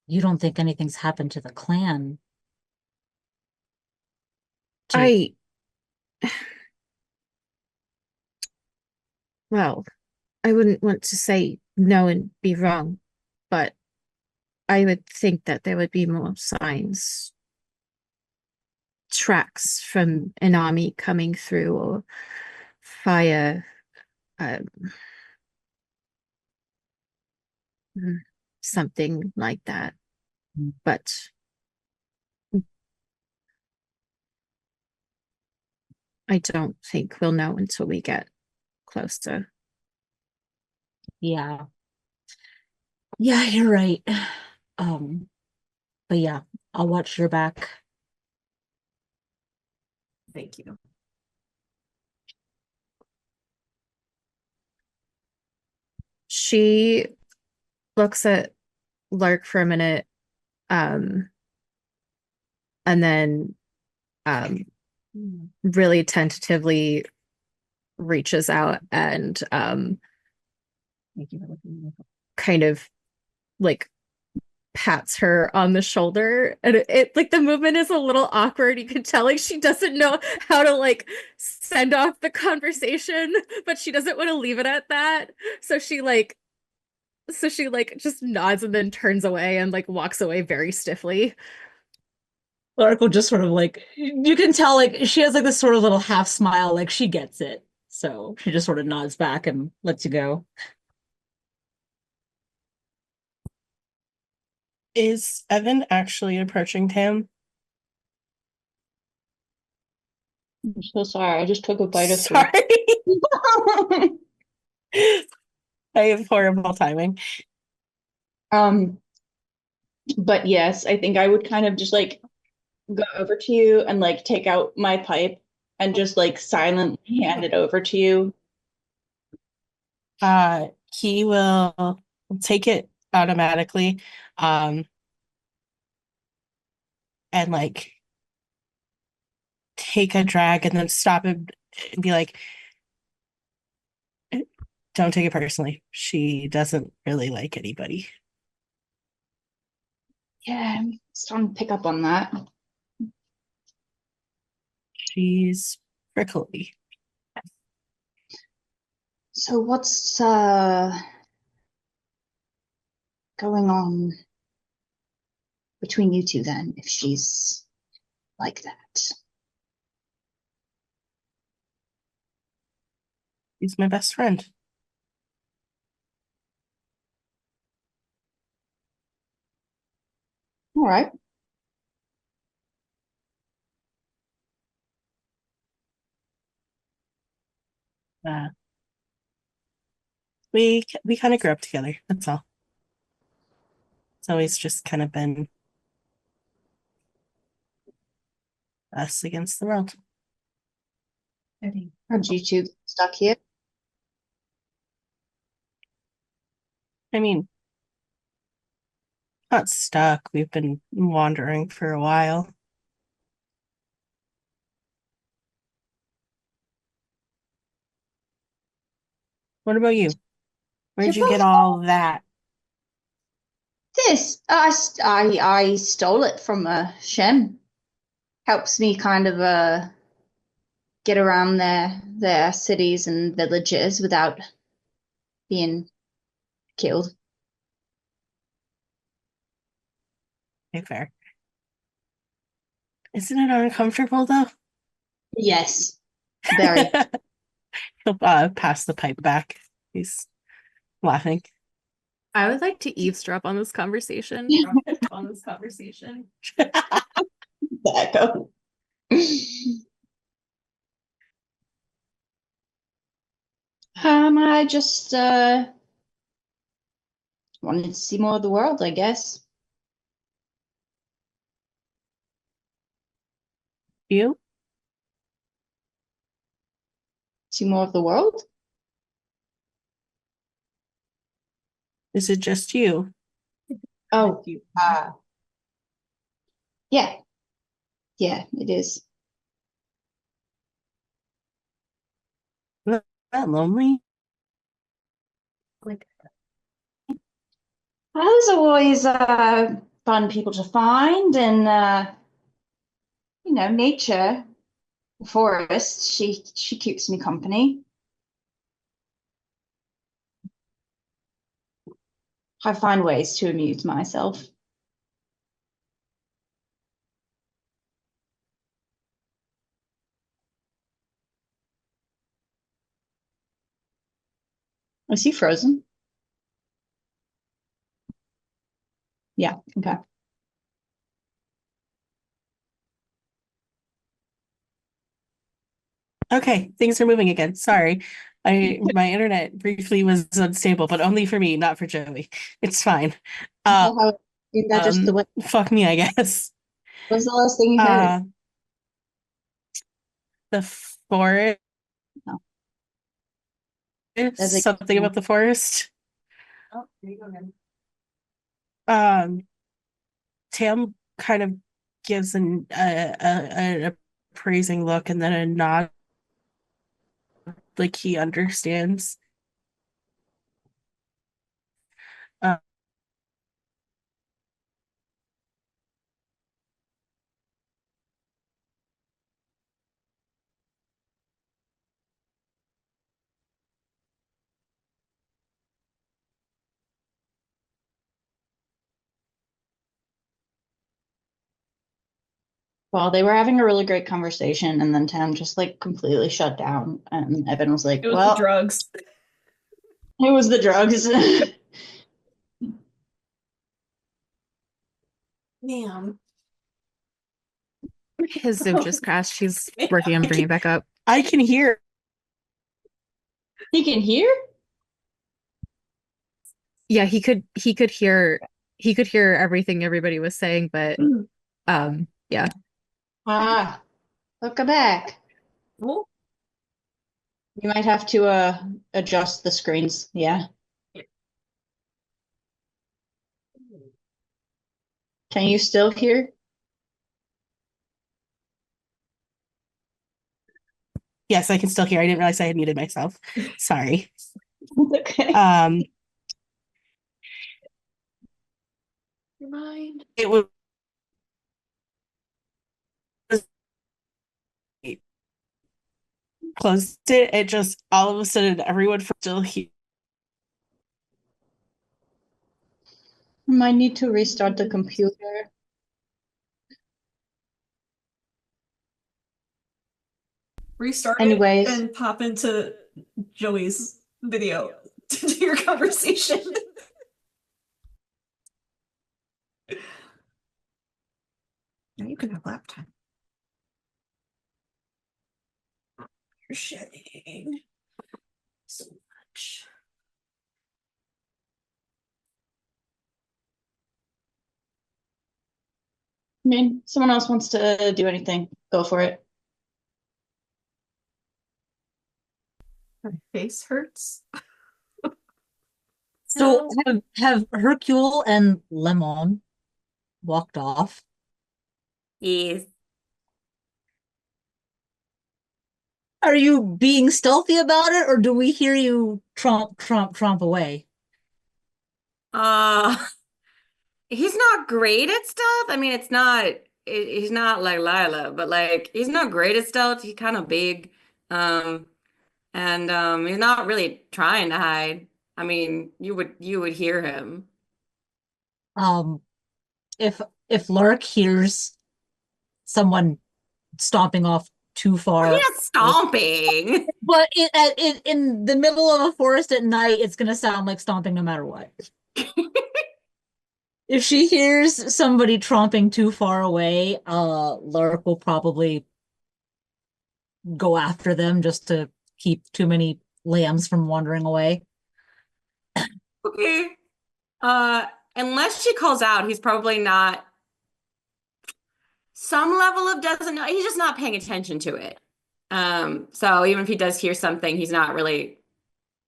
You don't think anything's happened to the clan? I well, I wouldn't want to say no and be wrong, but I would think that there would be more signs, tracks from an army coming through or fire, um, something like that. But I don't think we'll know until we get closer. Yeah. Yeah, you're right. But yeah, I'll watch your back. Thank you. She looks at Lark for a minute, and then really tentatively reaches out and kind of like pats her on the shoulder, and it like the movement is a little awkward. You can tell like she doesn't know how to like send off the conversation, but she doesn't want to leave it at that. So she just nods and then turns away and like walks away very stiffly. Lark will just sort of like, you can tell like she has like this sort of little half smile, like she gets it. So she just sort of nods back and lets you go. Is Evan actually approaching Tam? I'm so sorry. I just took a bite of food. Sorry. I have horrible timing. But yes, I think I would kind of just like go over to you and like take out my pipe and just like silently hand it over to you. He will take it automatically, and like take a drag and then stop him and be like, don't take it personally. She doesn't really like anybody. Yeah, I'm starting to pick up on that. She's prickly. So what's going on between you two then, if she's like that? He's my best friend. All right. Uh, we kind of grew up together. That's all. It's always just kind of been us against the world. How'd you two get stuck here? I mean, not stuck. We've been wandering for a while. What about you? Where'd you get Supposed all that? this, I stole it from Shem. Helps me kind of get around their cities and villages without being killed. Okay, fair. Isn't it uncomfortable though? Yes, very. He'll pass the pipe back. He's laughing. I would like to eavesdrop on this conversation. Echo. I just wanted to see more of the world, I guess. You? See more of the world? Is it just you? Oh, yeah. Yeah, it is. Not lonely? There's always fun people to find, and nature, the forest. She keeps me company. I find ways to amuse myself. Is he frozen? Yeah, okay. Okay, things are moving again. Sorry. My internet briefly was unstable, but only for me, not for Joey. It's fine. Isn't that just the way? Fuck me, I guess. What was the last thing you heard? The forest. No. There's like- Something about the forest. Oh, there you go again. Tam kind of gives an appraising look and then a nod, like he understands. Well, they were having a really great conversation, and then Tam just like completely shut down, and Evan was like, It was "Well, the drugs. it was the drugs." Damn. His Ziv just crashed. She's working on bringing it back up. I can hear. He can hear? Yeah, he could hear everything everybody was saying, but yeah. Look back. Oh, You might have to adjust the screens. Yeah. Can you still hear? Yes, I can still hear. I didn't realize I had muted myself. Sorry. Okay. your mind. It was closed it. It just all of a sudden everyone still here. Might need to restart the computer. Restart Anyways. it and pop into Joey's video to do your conversation. Now you can have lap time. You're shedding so much. I mean, someone else wants to do anything, go for it. My face hurts. So have Hercule and Lemon walked off? Yes. Are you being stealthy about it, or do we hear you tromp away? Uh, he's not great at stealth. I mean, he's not like Lila, but like he's not great at stealth. He's kind of big. Um, and he's not really trying to hide. I mean, you would hear him. Um, if if Lark hears someone stomping off too He's far, not stomping. but in the middle of a forest at night, it's gonna sound like stomping no matter what. If she hears somebody tromping too far away, Lark will probably go after them just to keep too many lambs from wandering away. Okay. Uh, unless she calls out, he's probably not some level of doesn't know. He's just not paying attention to it. So even if he does hear something, he's not really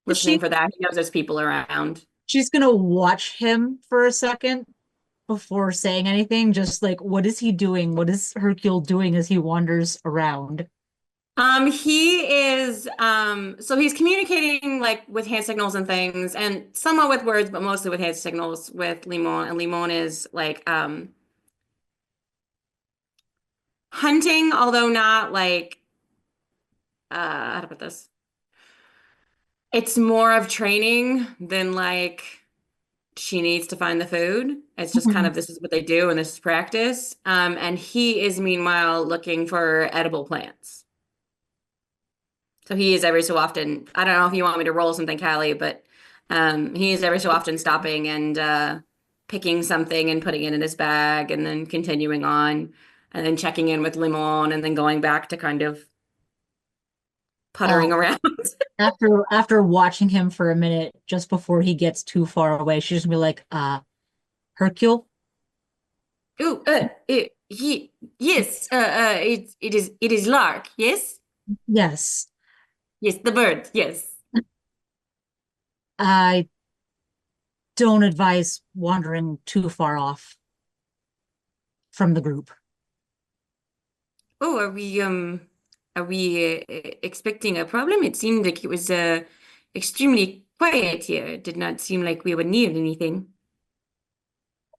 listening She for that. He knows there's people around. she's gonna watch him for a second before saying anything, just like, what is he doing? What is Hercule doing as he wanders around? He is so he's communicating like with hand signals and things and somewhat with words, but mostly with hand signals with Limon. And Limon is like hunting, although not like how to put this? It's more of training than like she needs to find the food. It's just kind of this is what they do and this is practice. And he is meanwhile looking for edible plants. So he is every so often, I don't know if you want me to roll something, Callie, but he is every so often stopping and picking something and putting it in his bag and then continuing on and then checking in with Limon and then going back to kind of puttering around. After watching him for a minute, just before he gets too far away, she's gonna be like, Hercule? Oh, yes, it is Lark, yes? Yes. Yes, the bird, yes. I don't advise wandering too far off from the group. Oh, are we expecting a problem? It seemed like it was extremely quiet here. It did not seem like we were near anything.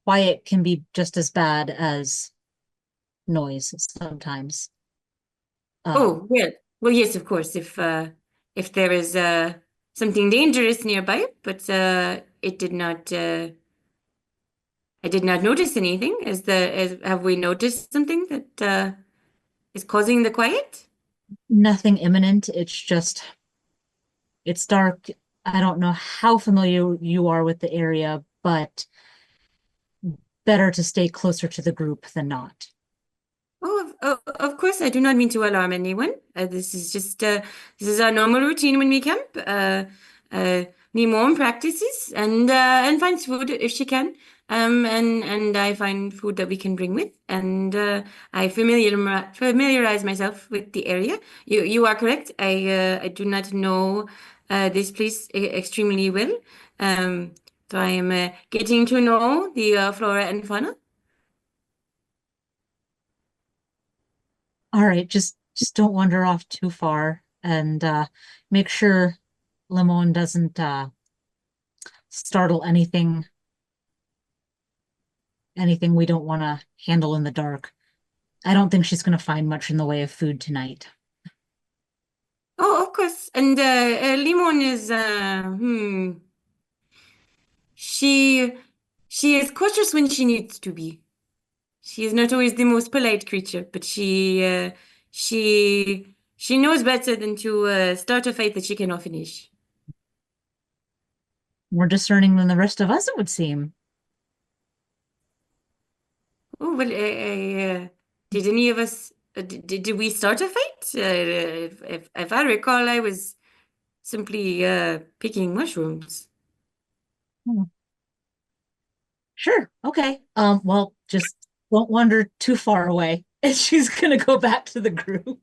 Quiet can be just as bad as noise sometimes. Oh, well, yes, of course, if there is something dangerous nearby, but it did not I did not notice anything. Have we noticed something that is causing the quiet? Nothing imminent. It's dark. I don't know how familiar you are with the area, but better to stay closer to the group than not. Oh, of course, I do not mean to alarm anyone. This is our normal routine when we camp. Nimon practices and finds food if she can. And I find food that we can bring with, and I familiarize myself with the area. You are correct. I do not know this place extremely well. So I am getting to know the flora and fauna. All right, just don't wander off too far and make sure Limon doesn't startle anything we don't want to handle in the dark. I don't think she's going to find much in the way of food tonight. Oh, of course. And Limon is she she is cautious when she needs to be. She is not always the most polite creature, but she knows better than to start a fight that she cannot finish. More discerning than the rest of us, it would seem. Oh, well, did any of us did we start a fight? If I recall, I was simply picking mushrooms. Hmm. Sure. Okay. Well, just don't wander too far away. And she's gonna go back to the group.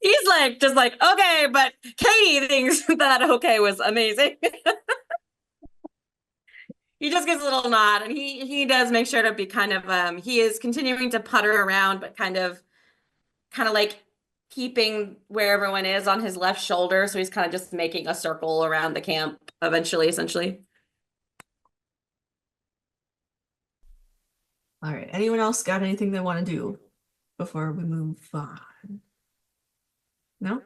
He's like, just like, okay, but Katie thinks that okay was amazing. He just gives a little nod and he does make sure to be kind of he is continuing to putter around, but kind of kind of like keeping where everyone is on his left shoulder. So he's kind of just making a circle around the camp eventually, essentially. All right. Anyone else got anything they want to do before we move on? No?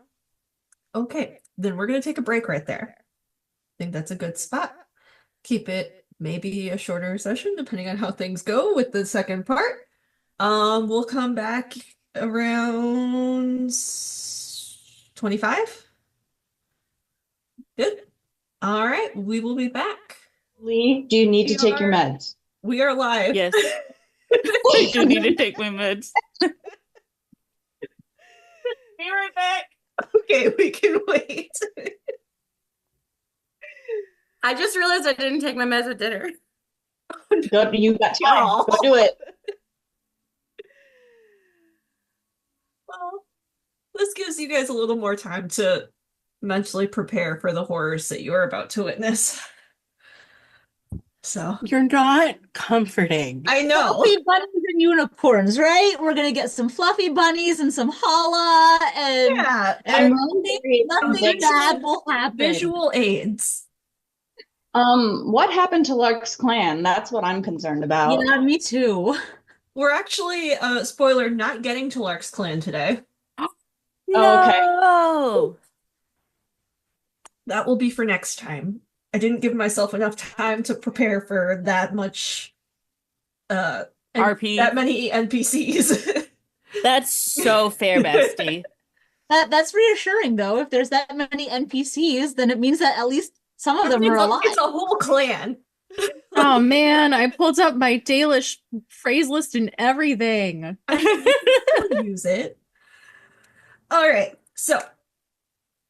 Okay, then we're gonna take a break right there. I think that's a good spot. Keep it maybe a shorter session, depending on how things go with the second part. We'll come back around 25. Good. All right, we will be back. Lee, do you need to take your meds? We are live. Yes. I do need to take my meds. Be right back. Okay, we can wait. I just realized I didn't take my meds at dinner. Don't, you got time. No. Go do it. Well, this gives you guys a little more time to mentally prepare for the horrors that you're about to witness. So, You're not comforting. I know. Fluffy bunnies and unicorns, right? We're gonna get some fluffy bunnies and some holla and Yeah, I'm and really nothing bad will happen. visual aids. What happened to Lark's clan? That's what I'm concerned about. Yeah, me too. We're actually, spoiler, not getting to Lark's clan today. Oh, okay. No. That will be for next time. I didn't give myself enough time to prepare for that much, RP. that many NPCs. That's so fair, bestie. That's reassuring though. If there's that many NPCs, then it means that at least some of them are alive. It's a whole clan. Oh man, I pulled up my Dalish phrase list and everything. Use it. All right. So,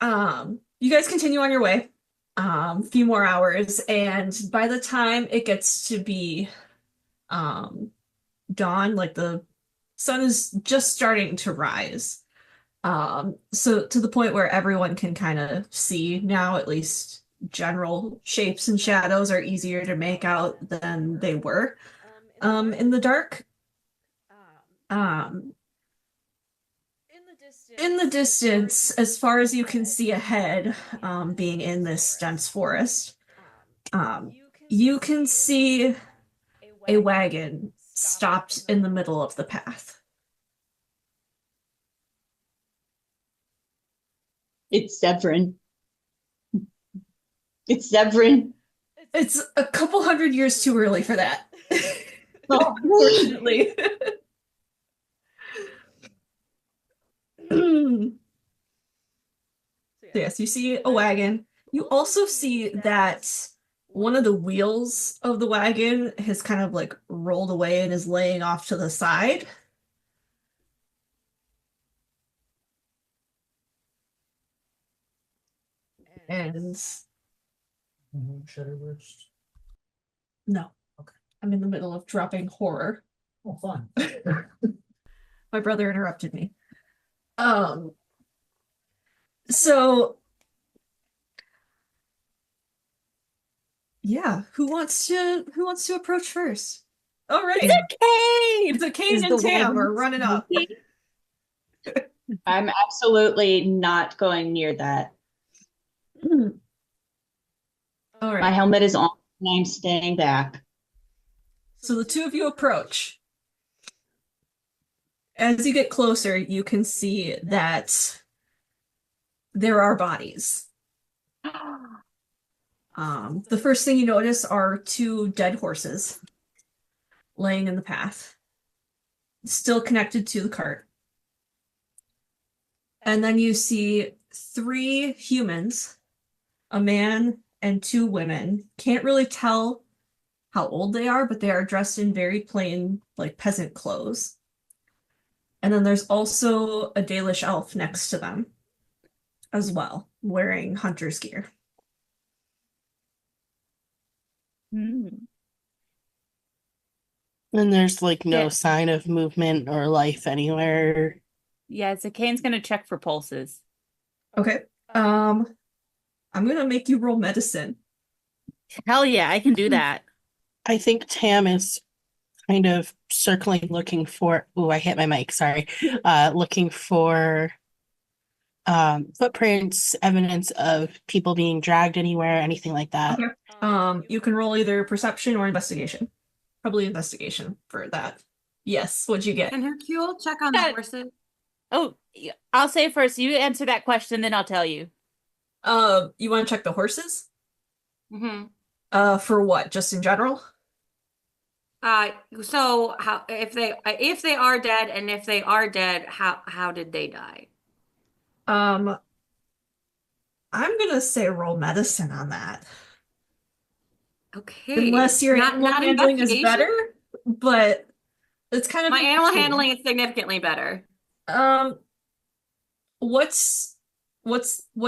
you guys continue on your way. A few more hours, and by the time it gets to be dawn, like the sun is just starting to rise. So to the point where everyone can kind of see now, at least general shapes and shadows are easier to make out than they were in the dark. In the distance, as far as you can see ahead, being in this dense forest, you can see a wagon stopped in the middle of the path. It's Zevran. It's Zevran. It's a couple hundred years too early for that. Oh, Unfortunately. So yes, you see a wagon. You also see that one of the wheels of the wagon has kind of like rolled away and is laying off to the side. And Shutterburst. no, Okay. I'm in the middle of dropping horror. Oh, fun. My brother interrupted me. So yeah, who wants to approach first? All right. Kane! The Kane Is and the Tam are wagon running up. I'm absolutely not going near that. All My right. helmet is on and I'm staying back. So the two of you approach. As you get closer, you can see that there are bodies. The first thing you notice are two dead horses laying in the path, still connected to the cart. And then you see three humans, a man and two women. Can't really tell how old they are, but they are dressed in very plain, like peasant clothes. And then there's also a Dalish elf next to them as well, wearing hunter's gear. Mm. And there's like no Yeah. sign of movement or life anywhere. Yeah, so Kane's gonna check for pulses. Okay. I'm gonna make you roll medicine. Hell yeah, I can do that. I think Tam is kind of circling, looking for, I hit my mic, sorry. Looking for footprints, evidence of people being dragged anywhere, anything like that. Okay. You can roll either perception or investigation. Probably investigation for that. Yes, what'd you get? Can Hercule check on the Yeah. horses? Oh, I'll say first. You answer that question, then I'll tell you. You want to check the horses? Mm-hmm. For what? Just in general? So how if they are dead, and if they are dead, how did they die? I'm gonna say roll medicine on that. Okay. Unless your not animal handling is investigation? better, but it's kind of My in animal between. handling is significantly better. What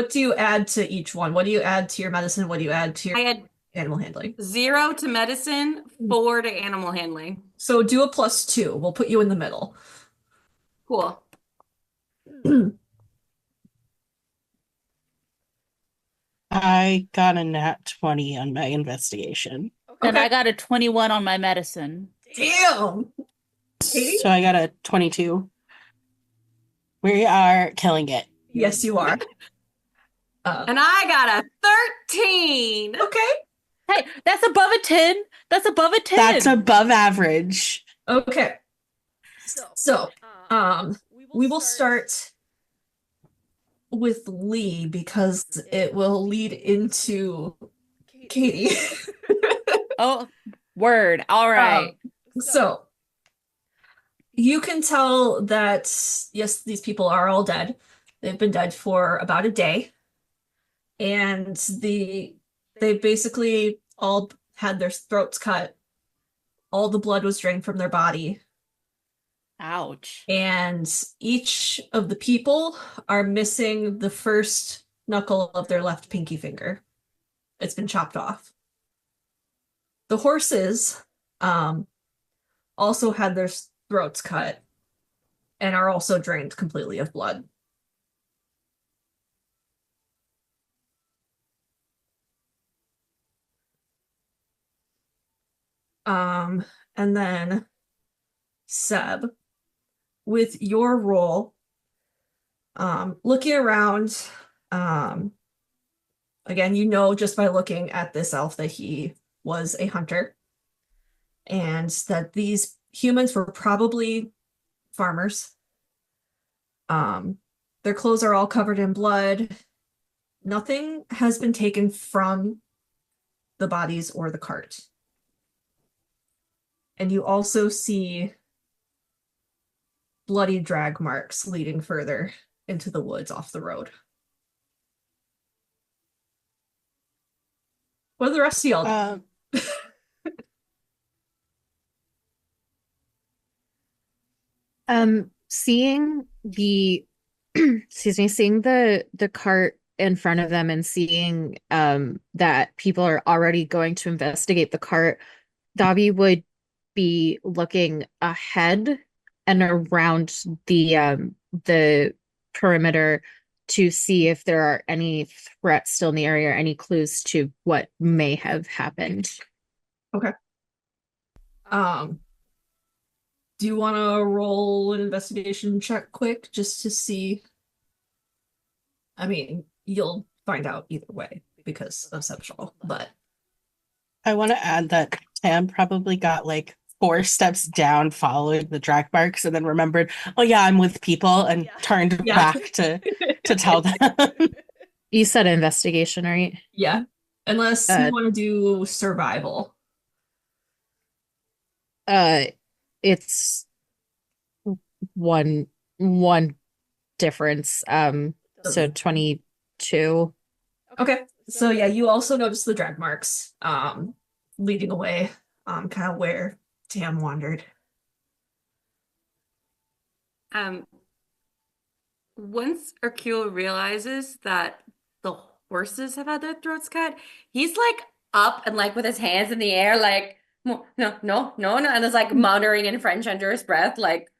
do you add to each one? What do you add to your medicine? What do you add to your I had animal handling? 0 to medicine, 4 to animal handling. So do a +2. We'll put you in the middle. Cool. I got a nat 20 on my investigation. And Okay. I got a 21 on my medicine. Damn. Katie? So I got a 22. We are killing it. Yes, you are. And I got a 13. Okay. Hey, that's above a 10. That's above a 10. That's above average. Okay. So, we will start with Lee because it will lead into Katie. Oh, word. All right. So you can tell that, yes, these people are all dead. They've been dead for about a day. And they basically all had their throats cut. All the blood was drained from their body. Ouch. And each of the people are missing the first knuckle of their left pinky finger. It's been chopped off. The horses also had their throats cut and are also drained completely of blood. And then Seb, with your role, looking around, again, you know just by looking at this elf that he was a hunter, and that these humans were probably farmers. Their clothes are all covered in blood. Nothing has been taken from the bodies or the cart. And you also see bloody drag marks leading further into the woods off the road. What do the rest of y'all do? Seeing the seeing the cart in front of them and seeing that people are already going to investigate the cart, Dobby would be looking ahead and around the perimeter to see if there are any threats still in the area or any clues to what may have happened. Okay. Do you want to roll an investigation check quick just to see? I mean, you'll find out either way because of Sebshal, but I want to add that Tam probably got like 4 steps down following the drag marks and then remembered, oh yeah, I'm with people, and turned Yeah. back to tell them. You said investigation, right? yeah. Unless you want to do survival. It's one difference. So 22. Okay. So yeah, you also notice the drag marks leading away, kind of where Tam wandered. Once Hercule realizes that the horses have had their throats cut, he's like up and like with his hands in the air, like no, no, no, no, and is like muttering in French under his breath, like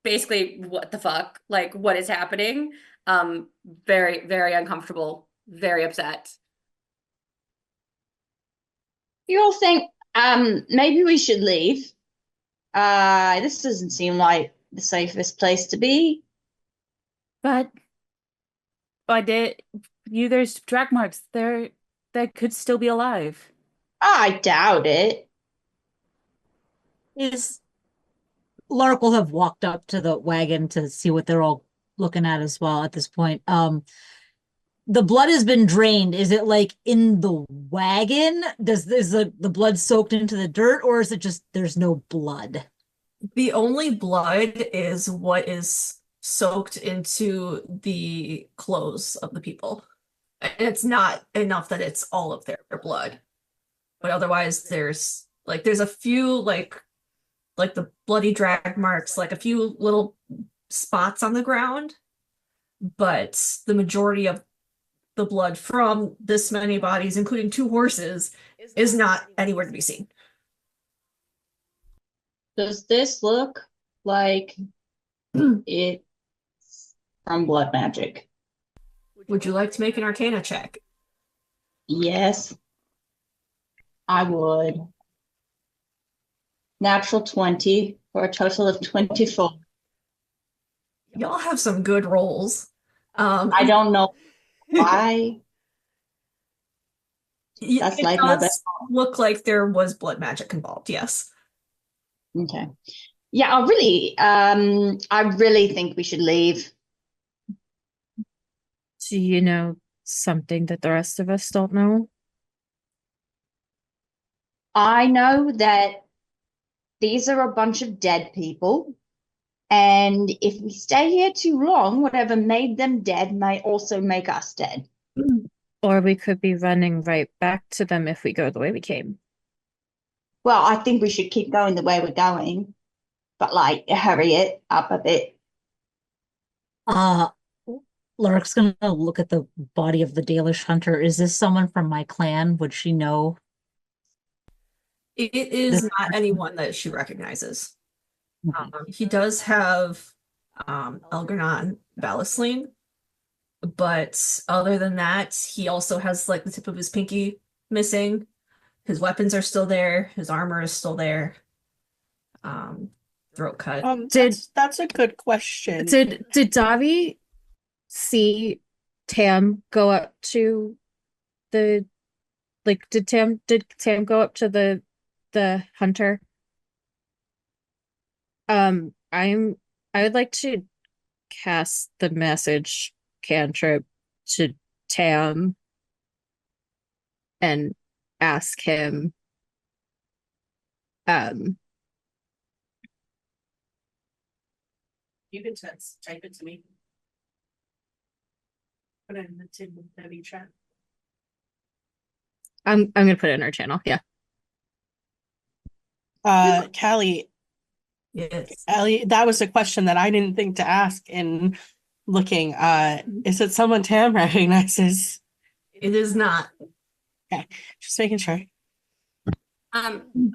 basically what the fuck, like what is happening? Very, very uncomfortable, very upset. You all think maybe we should leave? This doesn't seem like the safest place to be. But there's drag marks. They could still be alive. I doubt it. Is Lark will have walked up to the wagon to see what they're all looking at as well at this point. The blood has been drained. Is it like in the wagon? Is the blood soaked into the dirt, or is it just there's no blood? The only blood is what is soaked into the clothes of the people. And it's not enough that it's all of their blood. But otherwise there's a few like the bloody drag marks, like a few little spots on the ground, but the majority of the blood from this many bodies, including 2 horses, is not anywhere to be seen. Does this look like it's from blood magic? Would you like to make an Arcana check? Yes, I would. Natural 20 for a total of 24. Y'all have some good rolls. I don't know why. That's It like my does best. look like there was blood magic involved, yes. Okay. Yeah, I really think we should leave. Do you know something that the rest of us don't know? I know that these are a bunch of dead people, and if we stay here too long, whatever made them dead may also make us dead. Or we could be running right back to them if we go the way we came. Well, I think we should keep going the way we're going, but like hurry it up a bit. Lark's gonna look at the body of the Dalish hunter. Is this someone from my clan? Would she know? It is This not anyone that she recognizes. He does have Elgernon Valisline, but other than that, he also has like the tip of his pinky missing. His weapons are still there. His armor is still there. Throat cut. That's a good question. Did Davi see Tam go up to the did Tam go up to the hunter? I would like to cast the message cantrip to Tam and ask him You can type it to me. Put it in the Debbie chat. I'm gonna put it in our channel, yeah. Callie, Yes. Ellie, that was a question that I didn't think to ask in looking. Is it someone Tam recognizes? It is not. Just making sure.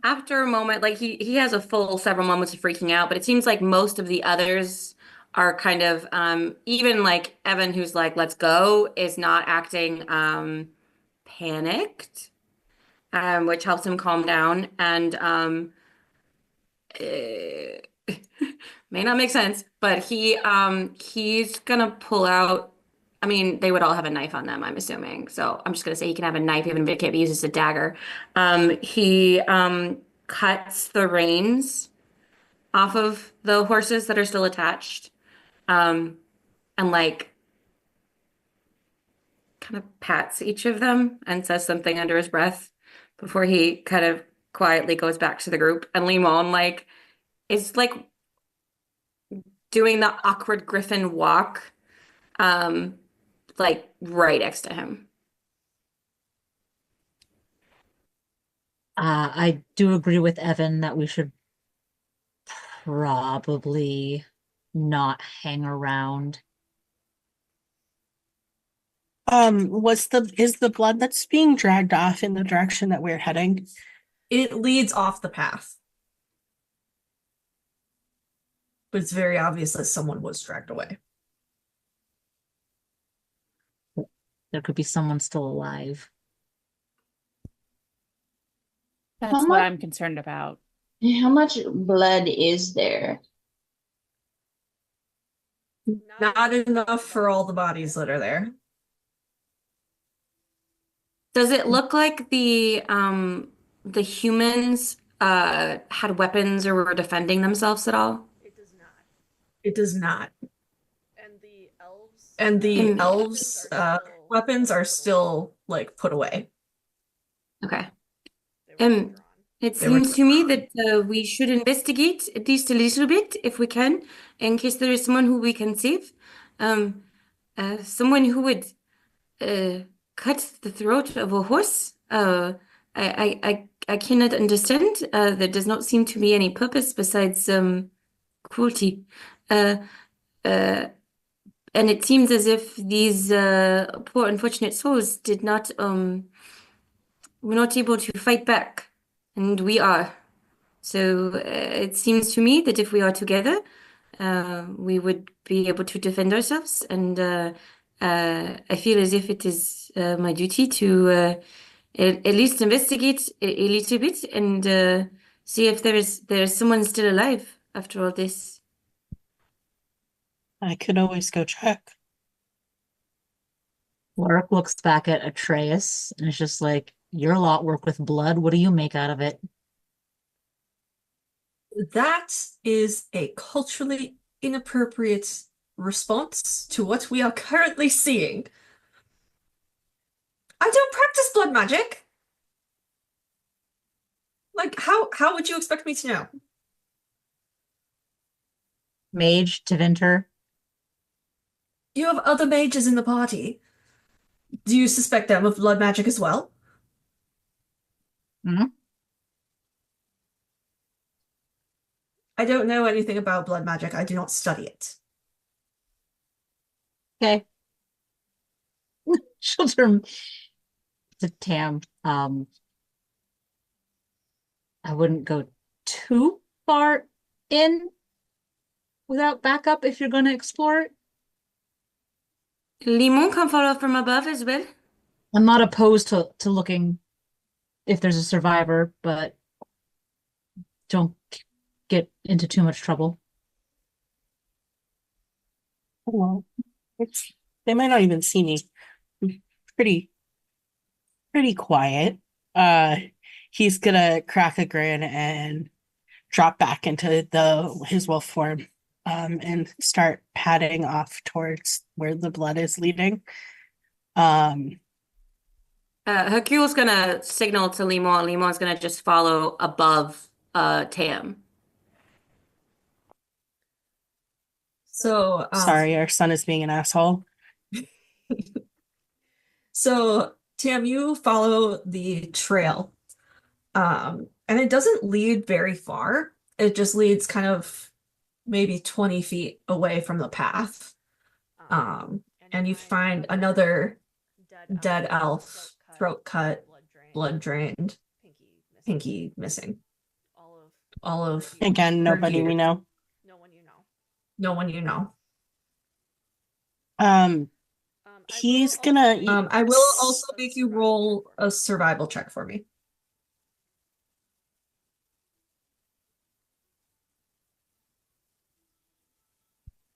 After a moment, like he has a full several moments of freaking out, but it seems like most of the others are kind of even like Evan, who's like, let's go, is not acting panicked, which helps him calm down. And may not make sense, but he's gonna pull out. I mean, they would all have a knife on them, I'm assuming. So I'm just gonna say he can have a knife, even if it can't be used as a dagger. He cuts the reins off of the horses that are still attached, and like kind of pats each of them and says something under his breath before he kind of quietly goes back to the group. And Limon like is like doing the awkward griffin walk, like right next to him. I do agree with Evan that we should probably not hang around. Is the blood that's being dragged off in the direction that we're heading? It leads off the path. But it's very obvious that someone was dragged away. There could be someone still alive. That's what I'm concerned about. How much blood is there? Not enough for all the bodies that are there. Does it look like the humans had weapons or were defending themselves at all? It does not. And the And elves' weapons are still like put away. okay. Um, it They were seems to me that we should investigate at least a little bit if we can, in case there is someone who we can save. Um, someone who would cut the throat of a horse. I cannot understand. There does not seem to be any purpose besides cruelty. Uh, uh, and it seems as if these poor unfortunate souls did not were not able to fight back, and we are. So it seems to me that if we are together, we would be able to defend ourselves. And I feel as if it is my duty to at least investigate a little bit and see if there's someone still alive after all this. I could always go check. Warwick looks back at Atreus and is just like, "Your lot work with blood. What do you make out of it?" That is a culturally inappropriate response to what we are currently seeing. I don't practice blood magic. Like, how would you expect me to know? Mage, Tevinter. You have other mages in the party. Do you suspect them of blood magic as well? Hmm? I don't know anything about blood magic. I do not study it. Okay. She'll turn to Tam. I wouldn't go too far in without backup if you're going to explore it. Limon can follow from above as well. I'm not opposed to looking if there's a survivor, but don't get into too much trouble. Well, they might not even see me. I'm pretty quiet. He's gonna crack a grin and drop back into his wolf form, and start padding off towards where the blood is leading. Hercule's gonna signal to Limon. Limon's gonna just follow above Tam. So, Sorry, our son is being an asshole. so Tam, you follow the trail. And it doesn't lead very far. It just leads kind of maybe 20 feet away from the path. And you find another dead elf, throat cut, blood drained, pinky missing. All of Again, her nobody we gear. know. No one you know. He's gonna I will also make you roll a survival check for me.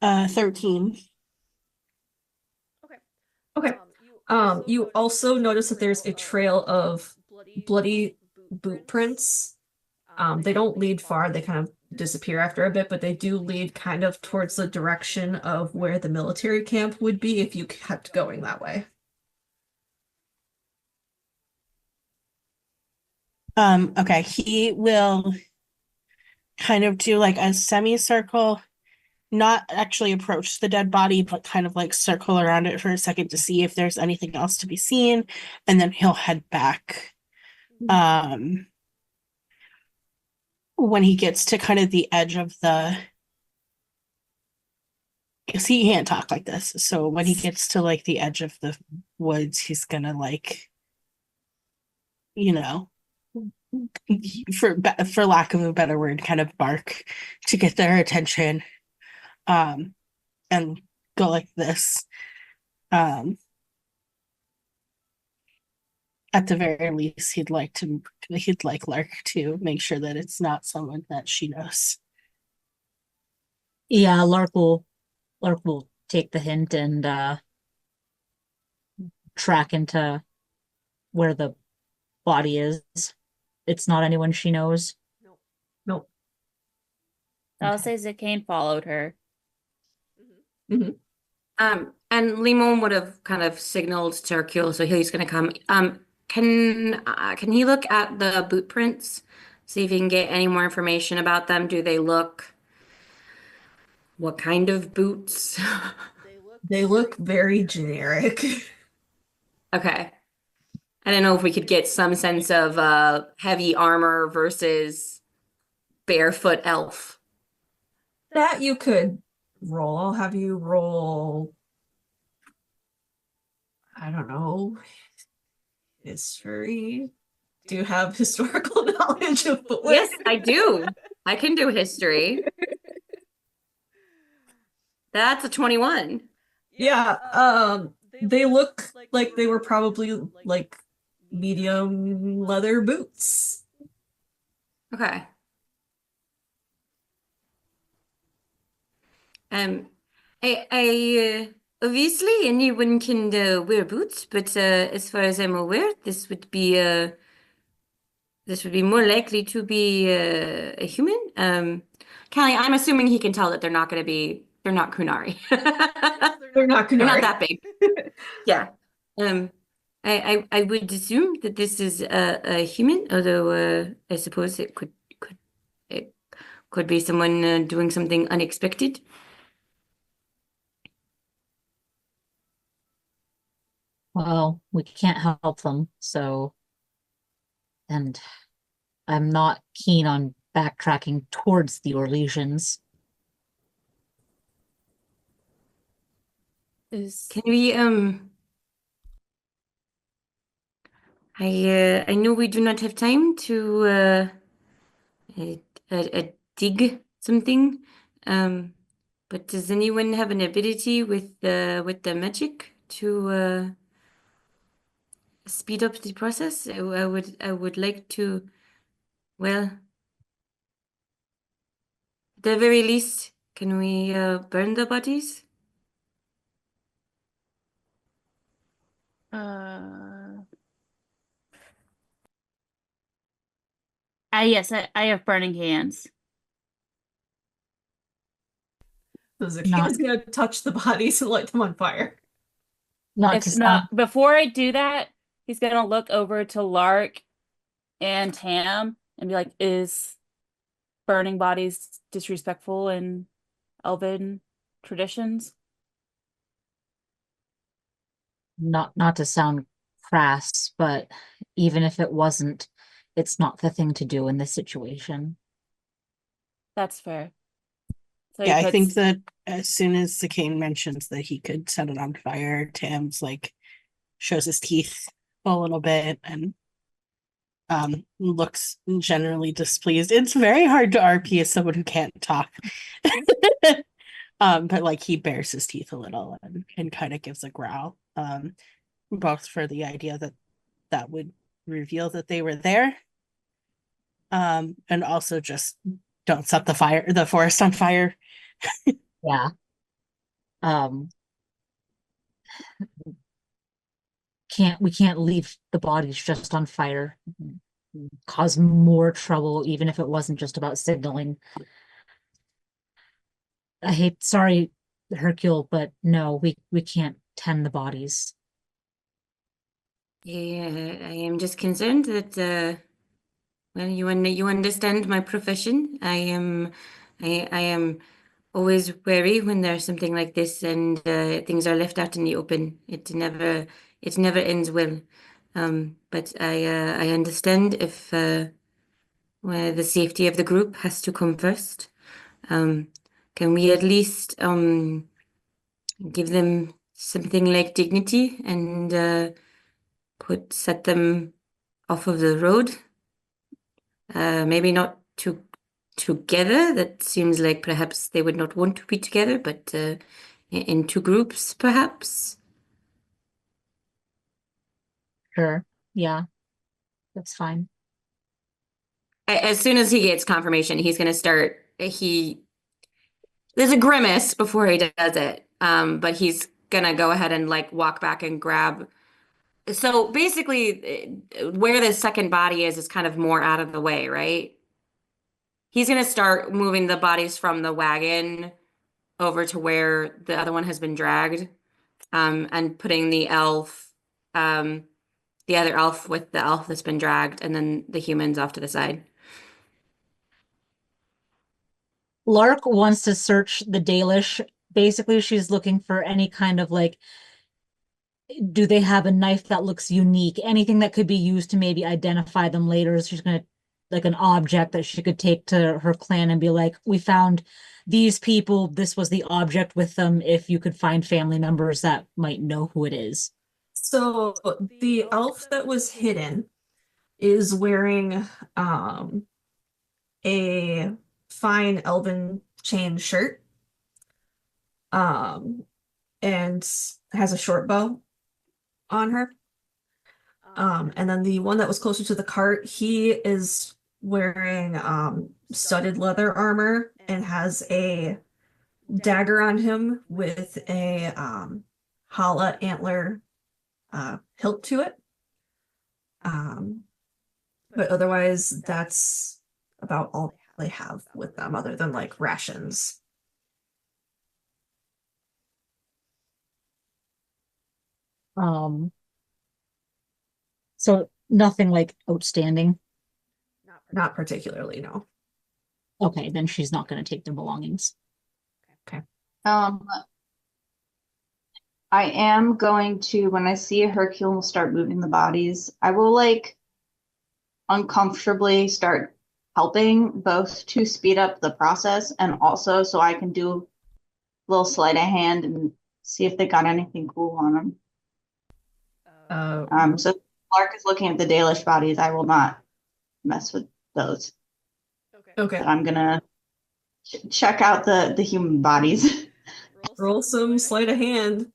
13. Okay. You also notice that there's a trail of bloody boot prints. They don't lead far, they kind of disappear after a bit, but they do lead kind of towards the direction of where the military camp would be if you kept going that way. Okay, he will kind of do like a semicircle, not actually approach the dead body, but kind of like circle around it for a second to see if there's anything else to be seen, and then he'll head back. When he gets to kind of the edge of because he can't talk like this, so when he gets to like the edge of the woods, he's gonna like, you know, for lack of a better word, kind of bark to get their attention, and go like this. And at the very least, he'd like Lark to make sure that it's not someone that she knows. Yeah, Lark will take the hint and track into where the body is. It's not anyone she knows. Nope. I'll Okay. say Zicane followed her. And Limon would have kind of signaled to Hercule, so he's going to come. Can he look at the boot prints, see if he can get any more information about them? Do they look? What kind of boots? They look very generic. Okay. I don't know if we could get some sense of heavy armor versus barefoot elf. That you could roll. I'll have you roll, I don't know, history. Do you have historical knowledge of footwear? Yes, I do. I can do history. That's a 21. Yeah, they look like they were probably like medium leather boots. Okay. I obviously anyone can wear boots, but as far as I'm aware, this would be more likely to be a human. Callie, I'm assuming he can tell that they're not Kunari. They're not They're not Kunari. that big. Yeah. I would assume that this is a human, although I suppose it could be someone doing something unexpected. Well, we can't help them, so, and I'm not keen on backtracking towards the Orlesians. Can we I know we do not have time to dig something. But does anyone have an ability with the magic to speed up the process? I would like to, well, at the very least, can we burn the bodies? Yes, I have burning hands. So the Not- kid's gonna touch the bodies and light them on fire. Not If to not, sound, before I do that, he's gonna look over to Lark and Tam and be like, "Is burning bodies disrespectful in Elven traditions?" not to sound crass, but even if it wasn't, it's not the thing to do in this situation. That's fair. So he Yeah, I think puts- that as soon as Sakane mentions that he could set it on fire, Tam's like shows his teeth a little bit and looks generally displeased. It's very hard to RP as someone who can't talk. But like he bares his teeth a little and kind of gives a growl. Both for the idea that would reveal that they were there. And also just don't set the forest on fire. Yeah. We can't leave the bodies just on fire. Cause more trouble, even if it wasn't just about signaling. Sorry, Hercule, but no, we can't tend the bodies. Yeah, I am just concerned that well, you understand my profession. I am always wary when there's something like this and things are left out in the open. It never ends well. But I understand if well, the safety of the group has to come first. Can we at least give them something like dignity and set them off of the road? Maybe not together. That seems like perhaps they would not want to be together, but in two groups, perhaps. Sure. Yeah, that's fine. As soon as he gets confirmation, he's gonna start. There's a grimace before he does it, but he's gonna go ahead and like walk back and grab. So basically, where the second body is kind of more out of the way, right? He's gonna start moving the bodies from the wagon over to where the other one has been dragged, and putting the other elf with the elf that's been dragged, and then the humans off to the side. Lark wants to search the Dalish. Basically, she's looking for any kind of like, do they have a knife that looks unique? Anything that could be used to maybe identify them later. She's gonna like an object that she could take to her clan and be like, we found these people. This was the object with them. If you could find family members that might know who it is. So the elf that was hidden is wearing a fine elven chain shirt and has a short bow on her. And then the one that was closer to the cart, he is wearing studded leather armor and has a dagger on him with a Hala antler hilt to it. But otherwise, that's about all they have with them, other than like rations. So nothing like outstanding. Not particularly, no. Okay, then she's not going to take their belongings. I am going to, when I see Hercule start moving the bodies, I will like uncomfortably start helping, both to speed up the process and also so I can do a little sleight of hand and see if they got anything cool on them. So if Clark is looking at the Dalish bodies, I will not mess with those. Okay. But I'm gonna check out the human bodies. Roll some sleight of hand.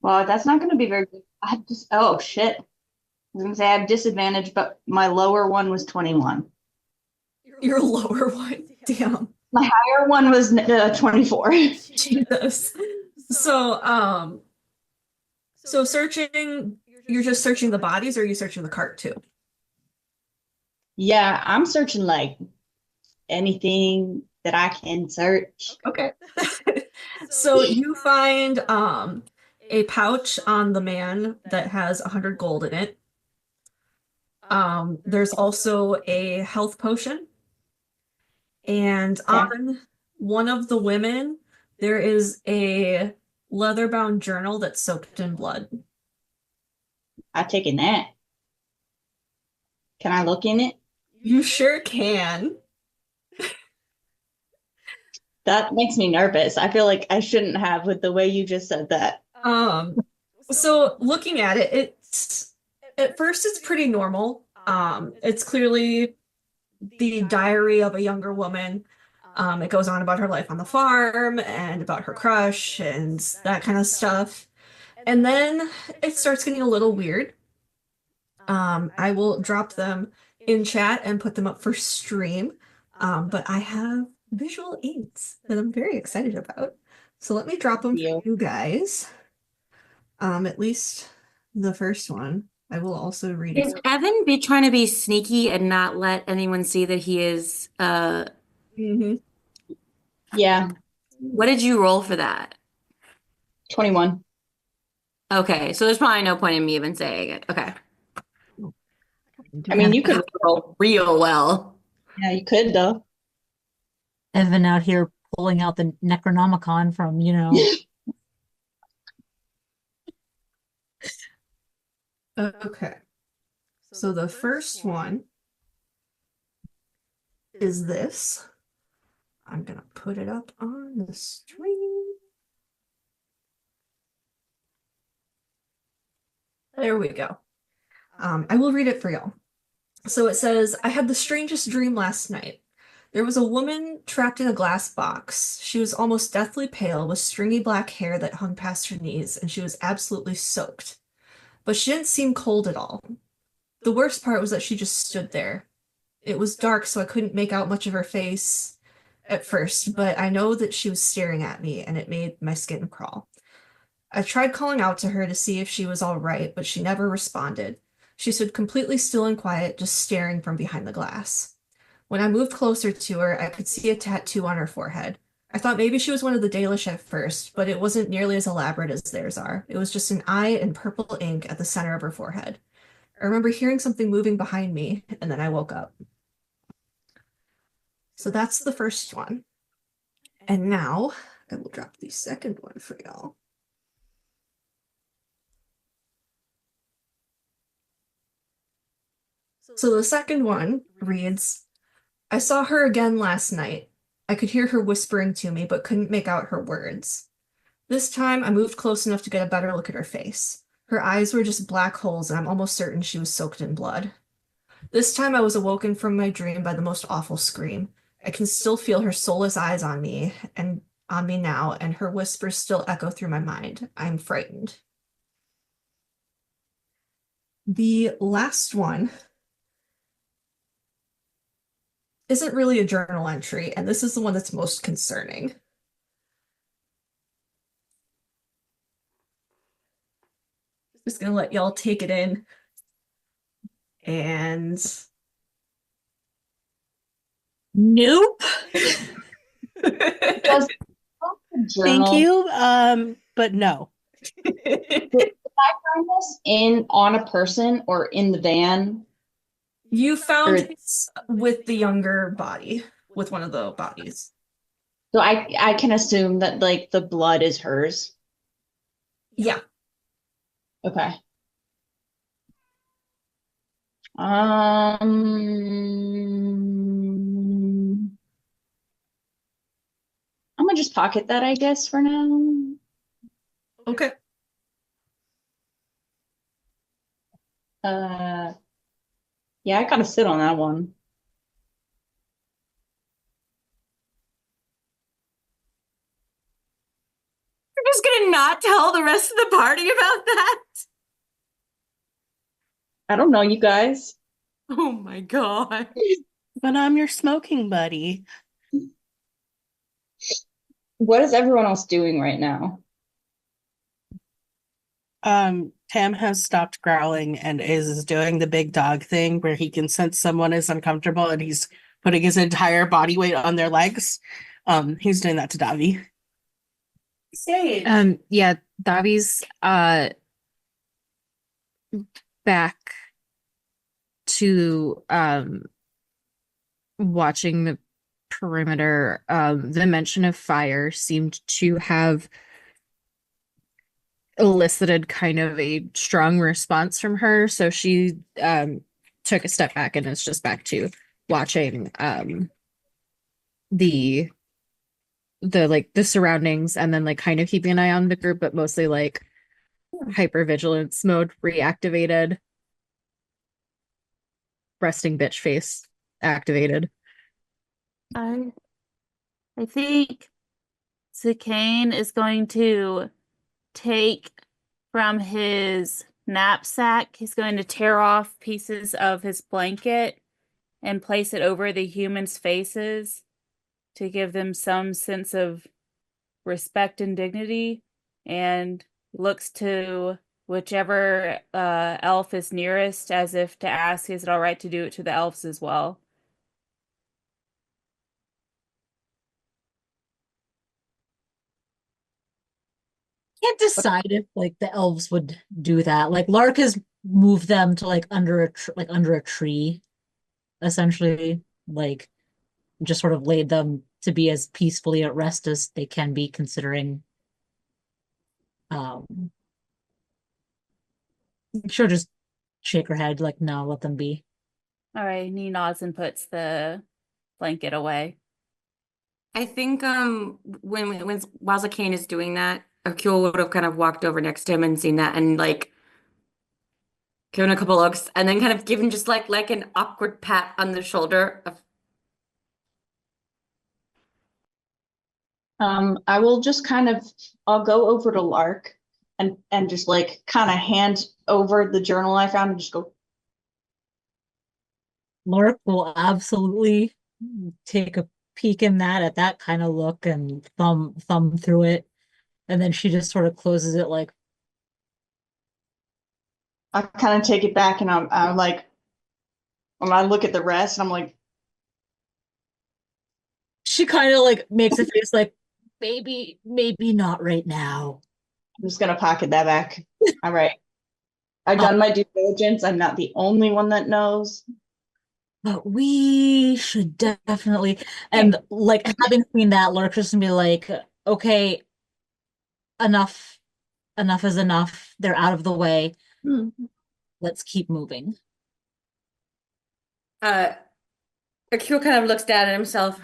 Well, that's not gonna be very good. Oh shit. I was gonna say I have disadvantage, but my lower one was 21. Your lower one. Damn. My higher one was 24. Jesus. So searching, you're just searching the bodies, or are you searching the cart too? Yeah, I'm searching like anything that I can search. Okay. So you find a pouch on the man that has 100 gold in it. There's also a health potion. And on one of the women, there is a leather-bound journal that's soaked in blood. I've taken that. Can I look in it? You sure can. That makes me nervous. I feel like I shouldn't have with the way you just said that. So looking at it, it's at first it's pretty normal. It's clearly the diary of a younger woman. It goes on about her life on the farm and about her crush and that kind of stuff. And then it starts getting a little weird. I will drop them in chat and put them up for stream. But I have visual aids that I'm very excited about. So let me drop them for you guys. At least the first one. I will also read Is it. Evan be trying to be sneaky and not let anyone see that he is Yeah, what did you roll for that? 21. Okay, so there's probably no point in me even saying it. Okay. I mean, you could roll real well. Yeah, you could though. Evan out here pulling out the Necronomicon from, Okay. So the first one is this. I'm gonna put it up on the stream. There we go. I will read it for y'all. So it says, I had the strangest dream last night. There was a woman trapped in a glass box. She was almost deathly pale with stringy black hair that hung past her knees, and she was absolutely soaked. But she didn't seem cold at all. The worst part was that she just stood there. It was dark, so I couldn't make out much of her face at first, but I know that she was staring at me, and it made my skin crawl. I tried calling out to her to see if she was all right, but she never responded. She stood completely still and quiet, just staring from behind the glass. When I moved closer to her, I could see a tattoo on her forehead. I thought maybe she was one of the Dalish at first, but it wasn't nearly as elaborate as theirs are. It was just an eye in purple ink at the center of her forehead. I remember hearing something moving behind me, and then I woke up. So that's the first one. And now I will drop the second one for y'all. So the second one reads, I saw her again last night. I could hear her whispering to me, but couldn't make out her words. This time I moved close enough to get a better look at her face. Her eyes were just black holes, and I'm almost certain she was soaked in blood. This time I was awoken from my dream by the most awful scream. I can still feel her soulless eyes on me now, and her whispers still echo through my mind. I'm frightened. The last one isn't really a journal entry, and this is the one that's most concerning. Just gonna let y'all take it in. And Nope. Does Thank journal, you. But no. did I find this on a person or in the van? You found Or- this with the younger body, with one of the bodies. So I can assume that like the blood is hers. Yeah. Okay. I'm gonna just pocket that, I guess, for now. Okay. Yeah, I gotta sit on that one. You're just gonna not tell the rest of the party about that? I don't know, you guys. Oh my God. But I'm your smoking buddy. What is everyone else doing right now? Tam has stopped growling and is doing the big dog thing where he can sense someone is uncomfortable and he's putting his entire body weight on their legs. He's doing that to Davi. Yeah, Davi's back to watching the perimeter. The mention of fire seemed to have elicited kind of a strong response from her, so she took a step back and is just back to watching the the surroundings, and then like kind of keeping an eye on the group, but mostly like hypervigilance mode reactivated, resting bitch face activated. I think Zicane is going to take from his knapsack, he's going to tear off pieces of his blanket and place it over the humans' faces to give them some sense of respect and dignity, and looks to whichever elf is nearest as if to ask, is it all right to do it to the elves as well? Can't decide if like the elves would do that. Like Lark has moved them to like under a tree, essentially, like just sort of laid them to be as peacefully at rest as they can be, considering she'll just shake her head like, no, let them be. All right, he nods and puts the blanket away. I think when while Zakane is doing that, Akul would have kind of walked over next to him and seen that and like given a couple looks and then kind of given just like an awkward pat on the shoulder of I will just I'll go over to Lark and just like kind of hand over the journal I found and just go, Lark will absolutely take a peek in that at that kind of look and thumb through it. And then she just sort of closes it like, I kind of take it back and I'm like, when I look at the rest, I'm like, she kind of like makes a face like, maybe not right now. I'm just gonna pocket that back. All right. I've done my due diligence. I'm not the only one that knows. But we should definitely, and like having seen that, Lark's just gonna be like, okay, enough, enough is enough. They're out of the way. Hmm. Let's keep moving. Akio kind of looks down at himself.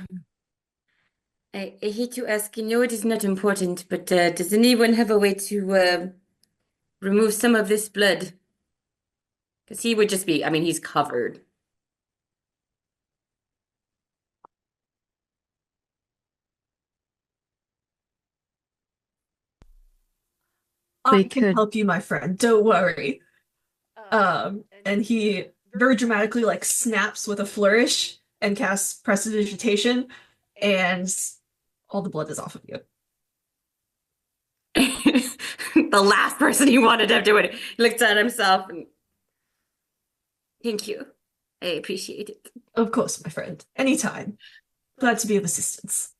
I hate to ask, you know it is not important, but does anyone have a way to remove some of this blood? Because he would just be, I mean, he's covered. I We can could- help you, my friend. Don't worry. And he very dramatically like snaps with a flourish and casts prestidigitation, and all the blood is off of you. The last person he wanted to do it. He looked at himself and thank you. I appreciate it. Of course, my friend. Anytime. Glad to be of assistance.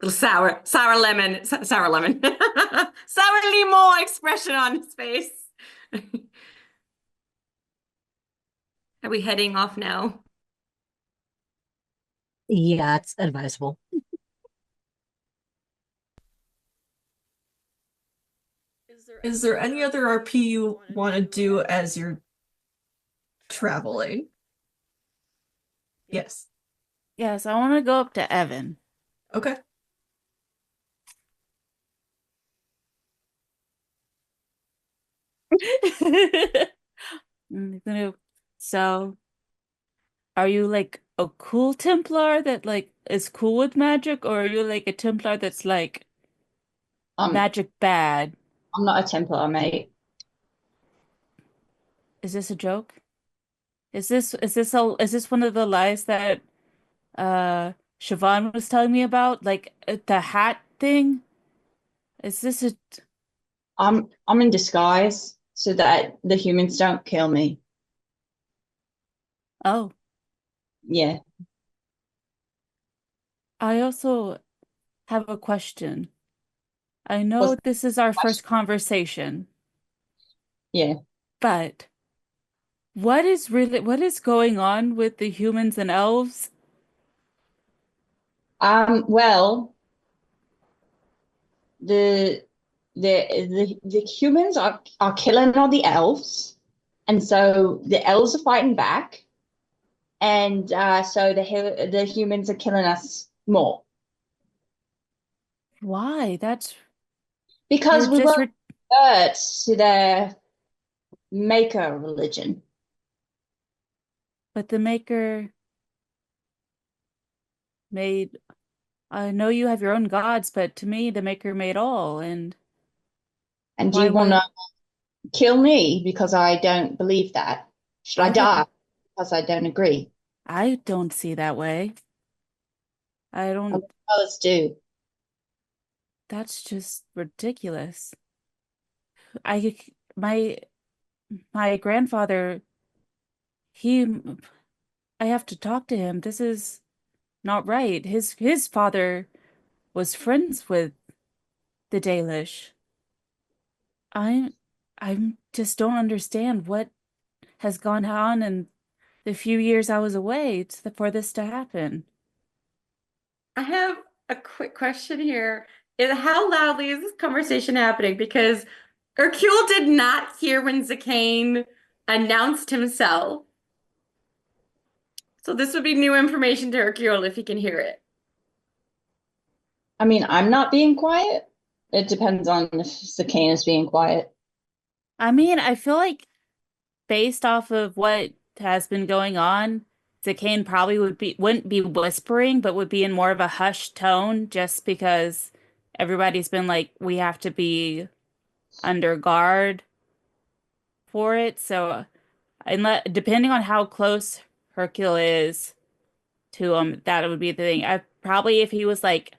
Little sour lemon, sour lemon, sour limon expression on his face. Are we heading off now? Yeah, it's advisable. Is there any other RP you want to do as you're traveling? Yes. Yes, I want to go up to Evan. Okay. So, are you like a cool Templar that like is cool with magic, or are you like a Templar that's like magic bad? I'm not a Templar, mate. Is this a joke? Is this one of the lies that Siobhan was telling me about? Like the hat thing? Is this a I'm in disguise so that the humans don't kill me. Oh, Yeah. I also have a question. I know this is our first conversation, Yeah. but what is going on with the humans and elves? Well, the the humans are killing all the elves, and so the elves are fighting back, and so the humans are killing us more Why? That's because you're we just won't convert to their maker religion. but the maker made I know you have your own gods, but to me the maker made all, and And why you want to would kill me because I don't believe that? Should I I die don't because I don't agree? I don't see that way. I don't Others do. That's just ridiculous. I my my grandfather he I have to talk to him. This is not right. His father was friends with the Dalish. I I just don't understand what has gone on in the few years I was away for this to happen. I have a quick question here. How loudly is this conversation happening? Because Hercule did not hear when Zakane announced himself. So this would be new information to Hercule if he can hear it. I mean, I'm not being quiet. It depends on if Sakane is being quiet. I mean, I feel like based off of what has been going on, Zakane probably wouldn't be whispering, but would be in more of a hushed tone just because everybody's been like, we have to be under guard for it. So depending on how close Hercule is to him, that would be the thing. Probably if he was like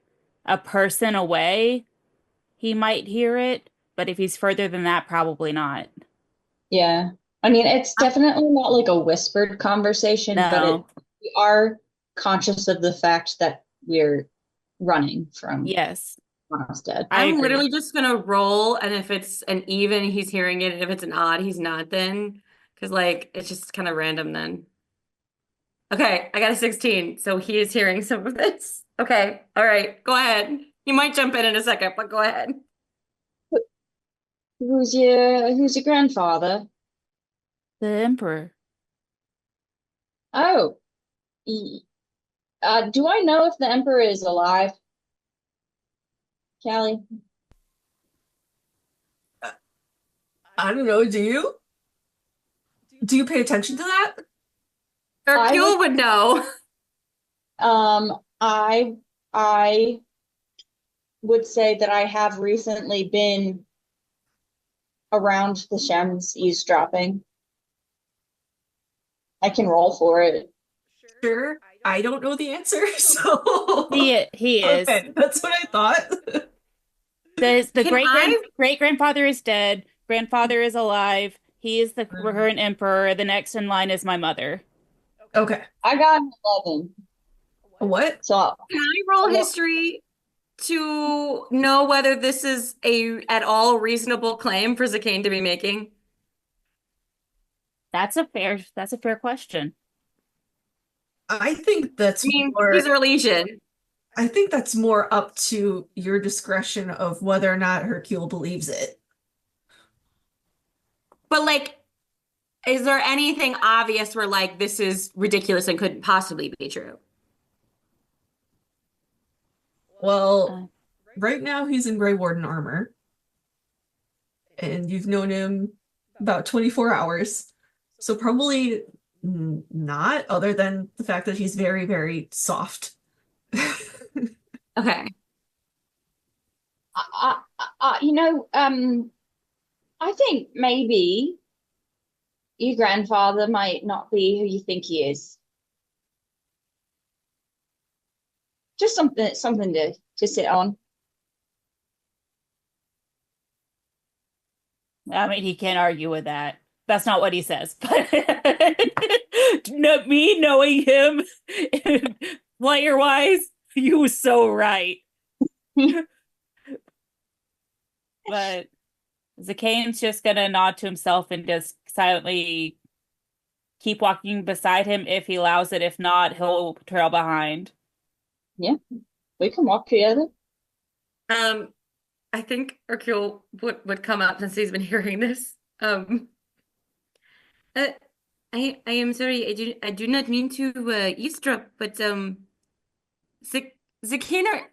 a person away, he might hear it, but if he's further than that, probably not. Yeah. I mean, it's definitely not like a whispered conversation, but No. we are conscious of the fact that we're running from Yes. Monosted. I I'm agree. literally just gonna roll, and if it's an even, he's hearing it, and if it's an odd, he's not then. Because like it's just kind of random then. Okay, I got a 16, so he is hearing some of this. Okay, all right, go ahead. You might jump in a second, but go ahead. Who's your grandfather? The Emperor. Oh, do I know if the Emperor is alive? Callie? I don't know, do you? Do you pay attention to that? Hercule would know. I would say that I have recently been around the Shems eavesdropping. I can roll for it. Sure. I don't know the answer, so He is. okay, that's what I thought. The Can great grandfather is dead. Grandfather is alive. He is the current emperor. The next in line is my mother. Okay. I got an 11. What? So Can I roll history to know whether this is a at all reasonable claim for Zakane to be making? That's a fair question. I think that's I mean, more he's a Legion. I think that's more up to your discretion of whether or not Hercule believes it. But like, is there anything obvious where like this is ridiculous and couldn't possibly be true? Well, right now he's in Grey Warden armor. And you've known him about 24 hours. So probably not, other than the fact that he's very, very soft. Okay. I think maybe your grandfather might not be who you think he is. Just something to sit on. I mean, he can't argue with that. That's not what he says. But me knowing him, player wise, you were so right. But Zakane's just gonna nod to himself and just silently keep walking beside him if he allows it. If not, he'll trail behind. Yeah, we can walk together. I think Hercule would come up since he's been hearing this. I am sorry, I do not mean to eavesdrop, but Zakane,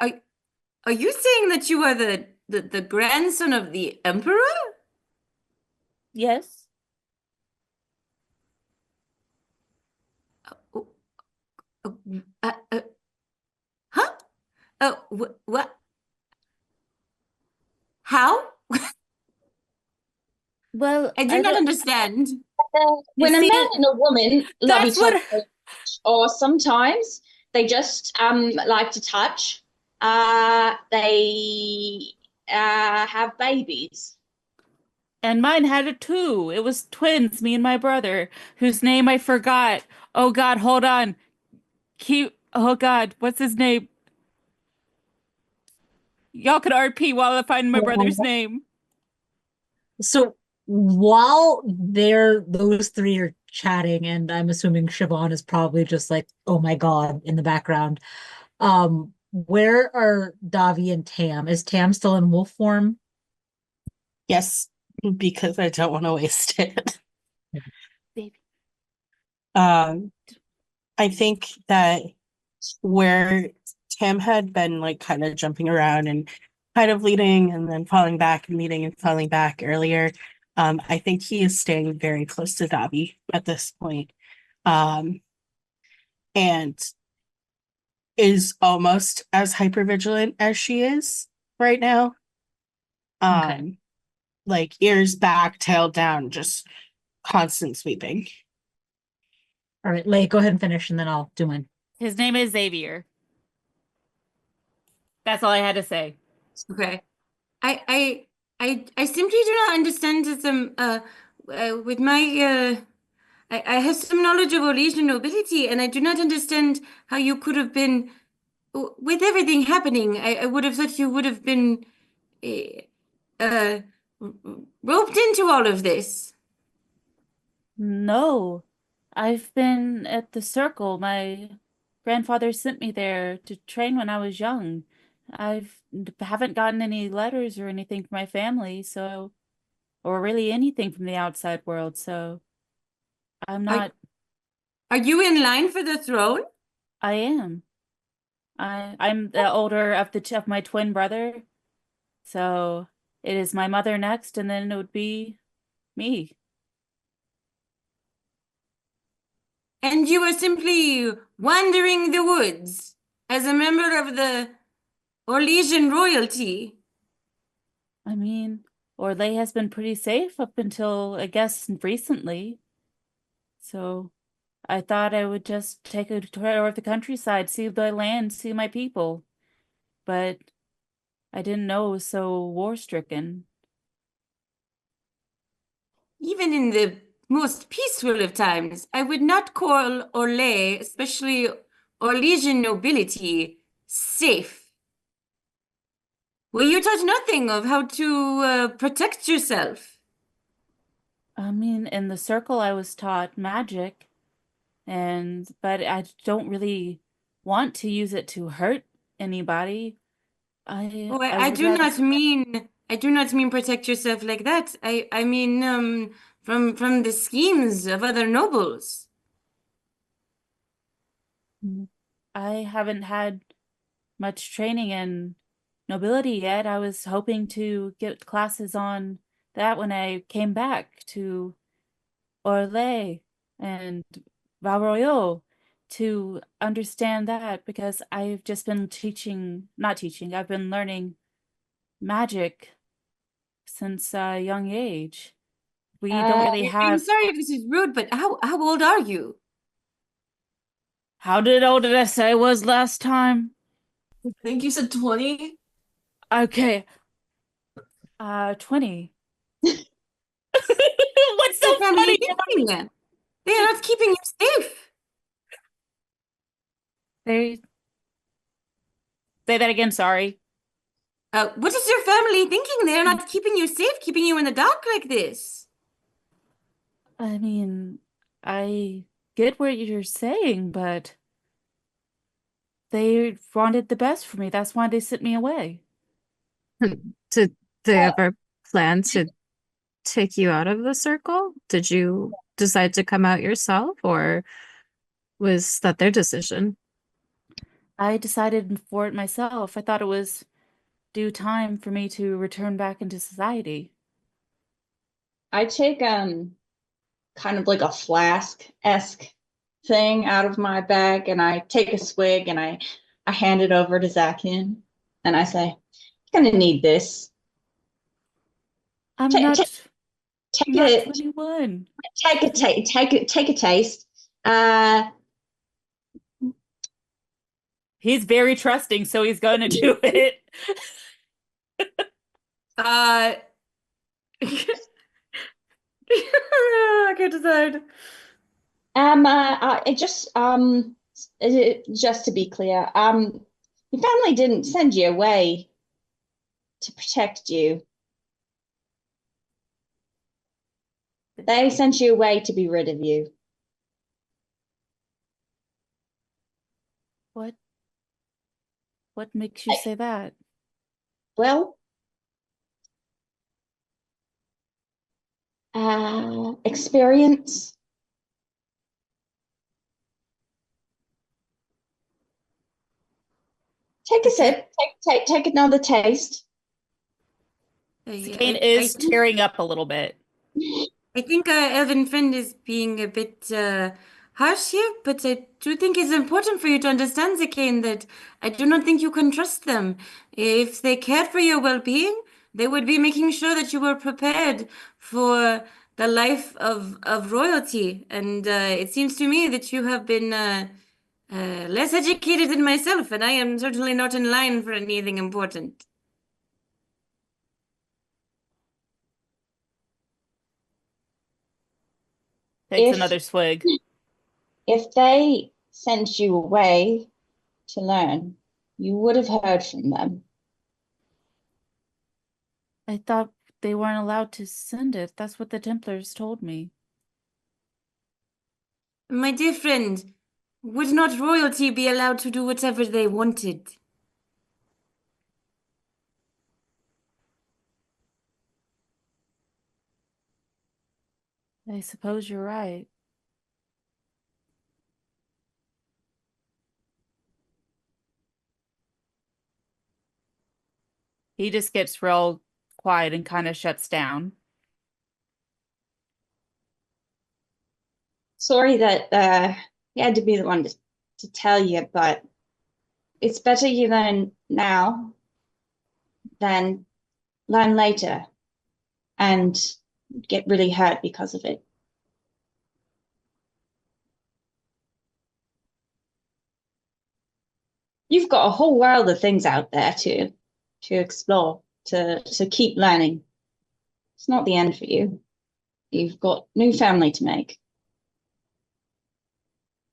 are you saying that you are the grandson of the Emperor? Yes. Huh? What? How? Well, I do not understand. When a see, man and a woman love that's each what- other, or sometimes they just like to touch, they have babies. And mine had it too. It was twins, me and my brother, whose name I forgot. Oh God, hold on. Oh God, what's his name? Y'all can RP while I find my brother's name. So while those three are chatting, and I'm assuming Siobhan is probably just like, oh my God, in the background. Where are Davi and Tam? Is Tam still in wolf form? Yes, because I don't want to waste it. Baby. I think that where Tam had been like kind of jumping around and kind of leading and then falling back and leading and falling back earlier, I think he is staying very close to Davi at this point. and is almost as hypervigilant as she is right now. Okay. Like ears back, tail down, just constant sweeping. All right, Lay, go ahead and finish, and then I'll do mine. His name is Xavier. That's all I had to say. Okay. I simply do not understand some with my I have some knowledge of Orlesian nobility, and I do not understand how you could have been with everything happening. I would have thought you would have been uh, uh roped into all of this. No, I've been at the circle. My grandfather sent me there to train when I was young. Haven't gotten any letters or anything from my family, so or really anything from the outside world, so I'm Are, not. are you in line for the throne? I am. I'm the older of of my twin brother, so it is my mother next, and then it would be me. And you are simply wandering the woods as a member of the Orlesian royalty. I mean, Orlais has been pretty safe up until, I guess, recently. So I thought I would just take a tour of the countryside, see the land, see my people. But I didn't know it was so war-stricken. Even in the most peaceful of times, I would not call Orlais, especially Orlesian nobility, safe. Well, you taught nothing of how to protect yourself. I mean, in the circle I was taught magic, but I don't really want to use it to hurt anybody. Oh, I I would do rather. not mean protect yourself like that. I mean from the schemes of other nobles. I haven't had much training in nobility yet. I was hoping to get classes on that when I came back to Orlais and Valroyo to understand that because I've just been not teaching, I've been learning magic since a young age. We don't really I'm have. sorry if this is rude, but how old are you? How old did I say I was last time? I think you said 20. Okay. 20. What's so Your family funny? thinking? They are not keeping you safe. They say that again, sorry. What is your family thinking? They are not keeping you safe, keeping you in the dark like this. I mean, I get what you're saying, but they wanted the best for me. That's why they sent me away. Did they ever plan to take you out of the circle? Did you decide to come out yourself, or was that their decision? I decided for it myself. I thought it was due time for me to return back into society. I take kind of like a flask-esque thing out of my bag, and I take a swig and I hand it over to Zakian, and I say, "You're gonna need this. I'm Take not take take not a 21. take a taste. Uh, He's very trusting, so he's going to do it. I can't decide. just to be clear, your family didn't send you away to protect you. They sent you away to be rid of you. What makes you say that? Well, experience. Take a sip. Take another taste. Kane is tearing up a little bit. I think Elvin Friend is being a bit harsh here, but I do think it's important for you to understand, Zakain, that I do not think you can trust them. If they cared for your well-being, they would be making sure that you were prepared for the life of royalty. And it seems to me that you have been less educated than myself, and I am certainly not in line for anything important. Takes If another swig. if they sent you away to learn, you would have heard from them. I thought they weren't allowed to send it. That's what the Templars told me. My dear friend, would not royalty be allowed to do whatever they wanted? I suppose you're right. He just gets real quiet and kind of shuts down. Sorry that he had to be the one to tell you, but it's better you learn now than learn later and get really hurt because of it. You've got a whole world of things out there to explore, to keep learning. It's not the end for you. You've got new family to make.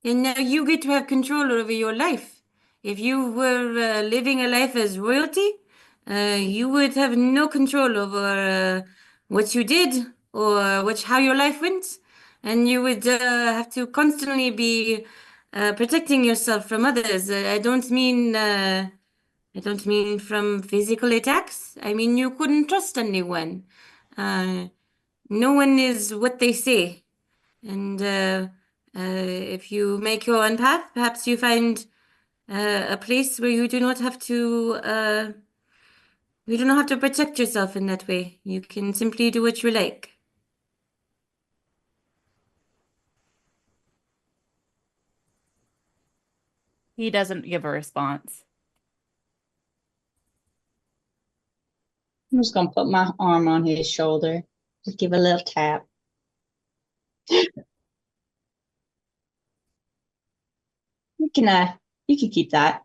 And now you get to have control over your life. If you were living a life as royalty, you would have no control over what you did or how your life went, and you would have to constantly be protecting yourself from others. I don't mean from physical attacks. I mean you couldn't trust anyone. No one is what they say. And if you make your own path, perhaps you find a place where you do not have to protect yourself in that way. You can simply do what you like. He doesn't give a response. I'm just gonna put my arm on his shoulder, just give a little tap. You can keep that.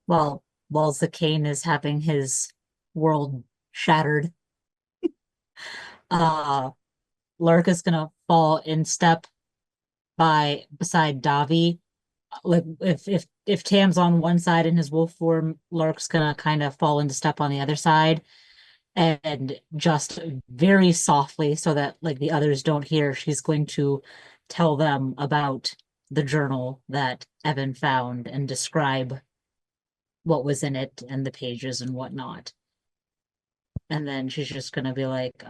While Zakain is having his world shattered, Lark is gonna fall in step beside Davi. Like if Tam's on one side in his wolf form, Lark's gonna kind of fall into step on the other side, and just very softly so that like the others don't hear, she's going to tell them about the journal that Evan found and describe what was in it and the pages and whatnot. And then she's just gonna be like,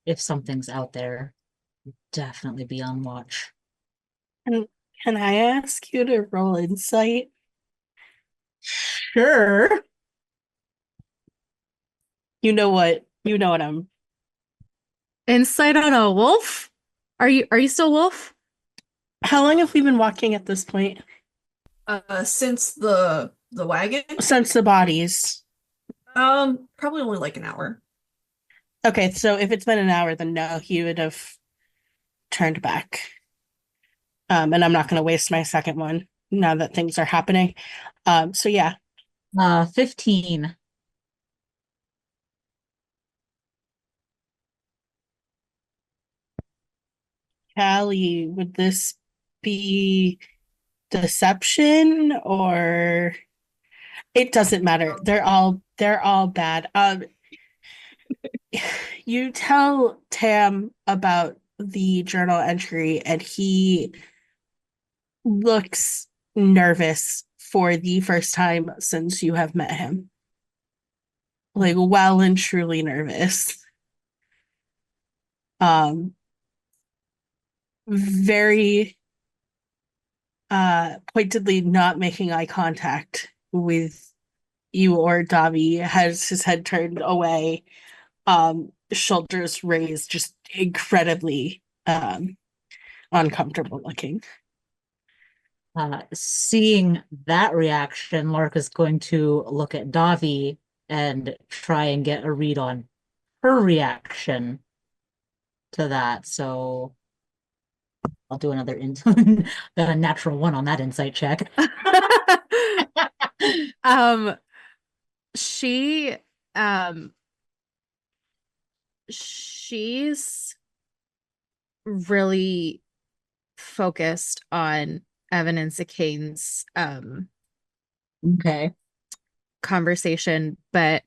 if something's out there, definitely be on watch. And can I ask you to roll insight? Sure. You know what I'm. Insight on a wolf? Are you still wolf? How long have we been walking at this point? Since the wagon, Since the bodies. probably only like an hour. Okay, so if it's been an hour, then no, he would have turned back. And I'm not gonna waste my second one now that things are happening. So yeah. 15. Callie, would this be deception or it doesn't matter. They're all bad. You tell Tam about the journal entry and he looks nervous for the first time since you have met him. Like well and truly nervous. Very pointedly not making eye contact with you or Davi has his head turned away, shoulders raised, just incredibly uncomfortable looking. Seeing that reaction, Lark is going to look at Davi and try and get a read on her reaction to that. So I'll do another got a natural one on that insight check. She she's really focused on Evan and Sikane's Okay. conversation, but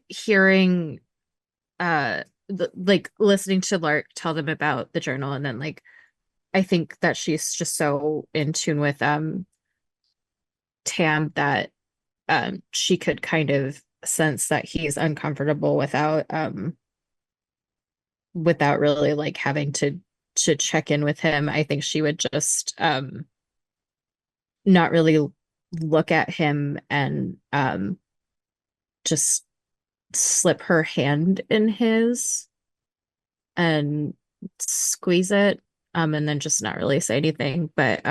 hearing like listening to Lark tell them about the journal, and then like I think that she's just so in tune with Tam that she could kind of sense that he's uncomfortable without really like having to check in with him. I think she would just not really look at him and just slip her hand in his and squeeze it, and then just not really say anything. But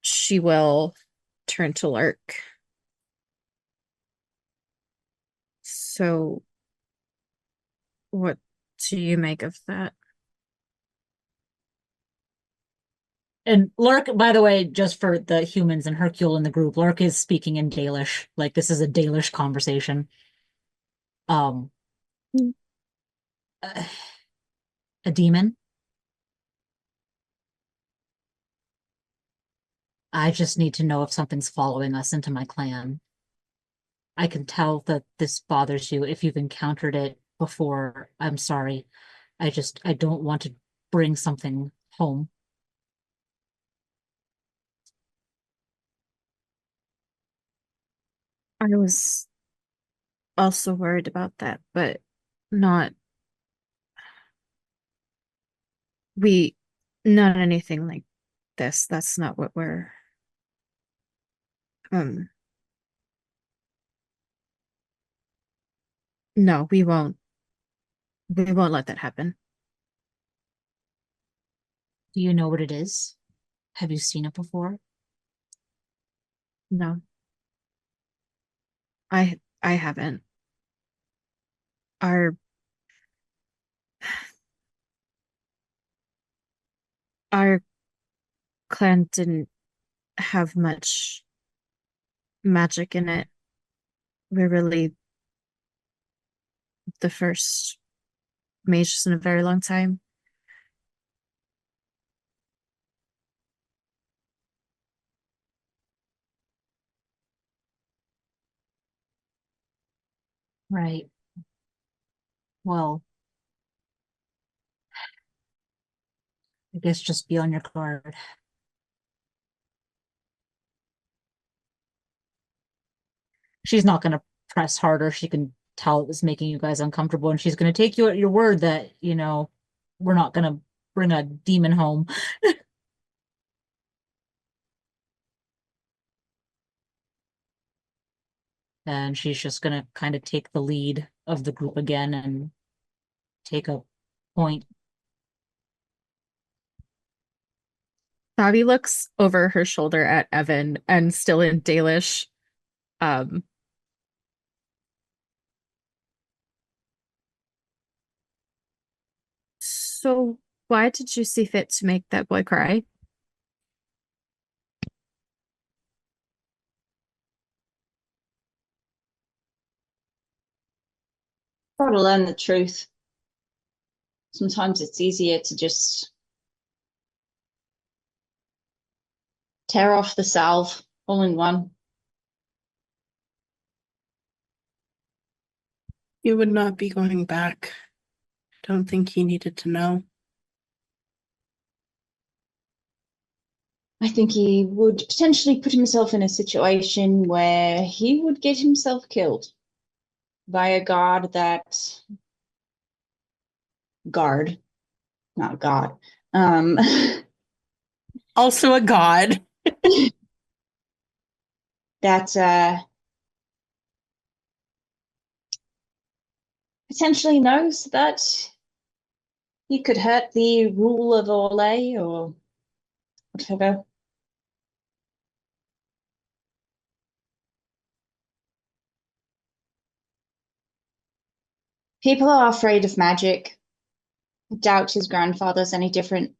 she will turn to Lark. So what do you make of that? And Lark, by the way, just for the humans and Hercule in the group, Lark is speaking in Dalish. Like this is a Dalish conversation. A demon. I just need to know if something's following us into my clan. I can tell that this bothers you. If you've encountered it before, I'm sorry. I don't want to bring something home. I was also worried about that, but not not anything like this. That's not what we're no, we won't let that happen. Do you know what it is? Have you seen it before? No. I haven't. Our clan didn't have much magic in it. We're really the first mages in a very long time. Right. Well, I guess just be on your guard. She's not going to press harder. She can tell it was making you guys uncomfortable, and she's going to take you at your word that, we're not going to bring a demon home. And she's just going to kind of take the lead of the group again and take a point. Bobby looks over her shoulder at Evan and still in Dalish. So why did you see fit to make that boy cry? Gotta learn the truth. Sometimes it's easier to just tear off the salve all in one. You would not be going back. Don't think he needed to know. I think he would potentially put himself in a situation where he would get himself killed by a god guard, not god. Also a god. that potentially knows that he could hurt the rule of Orlais or whatever. People are afraid of magic. I doubt his grandfather's any different.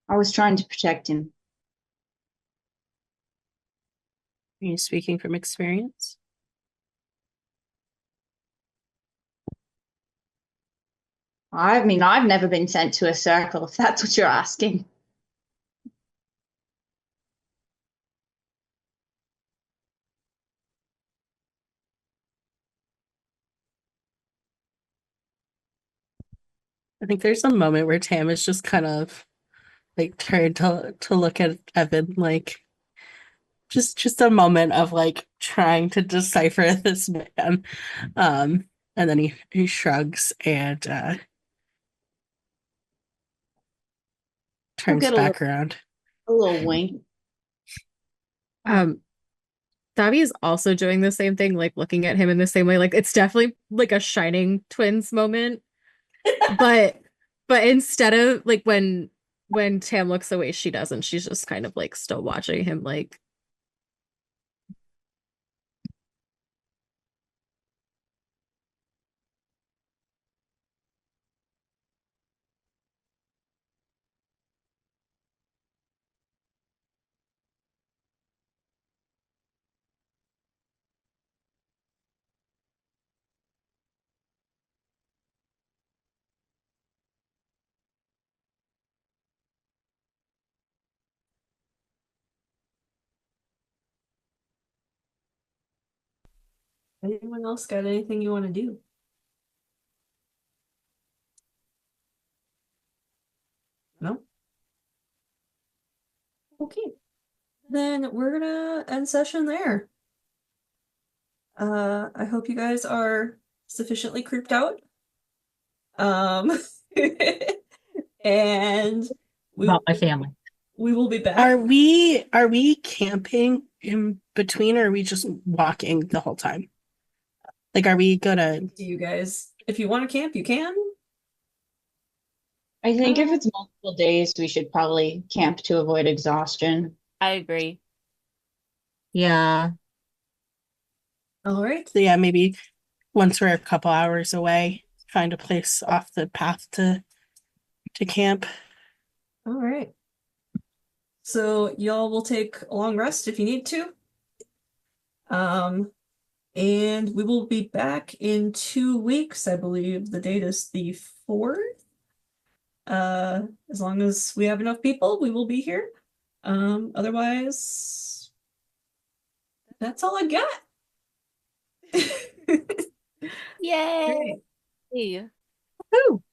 I was trying to protect him. Are you speaking from experience? I mean, I've never been sent to a circle, if that's what you're asking. I think there's a moment where Tam is just kind of like turned to look at Evan, like just a moment of like trying to decipher this man. And then he shrugs and turns get a back around. A little wink. Davi is also doing the same thing, like looking at him in the same way. Like it's definitely like a Shining Twins moment. But instead of like when Tam looks away, she doesn't. She's just kind of like still watching him like Anyone else got anything you want to do? No? Okay. Then we're gonna end session there. I hope you guys are sufficiently creeped out. And About my family. we will be back. Are we camping in between, or are we just walking the whole time? Like, are we gonna? Do you guys, if you want to camp, you can. I think if it's multiple days, we should probably camp to avoid exhaustion. I agree. Yeah. All right. So yeah, maybe once we're a couple hours away, find a place off the path to camp. All right. So y'all will take a long rest if you need to. And we will be back in 2 weeks. I believe the date is the 4th. As long as we have enough people, we will be here. Otherwise, that's all I got. Yay! Woo!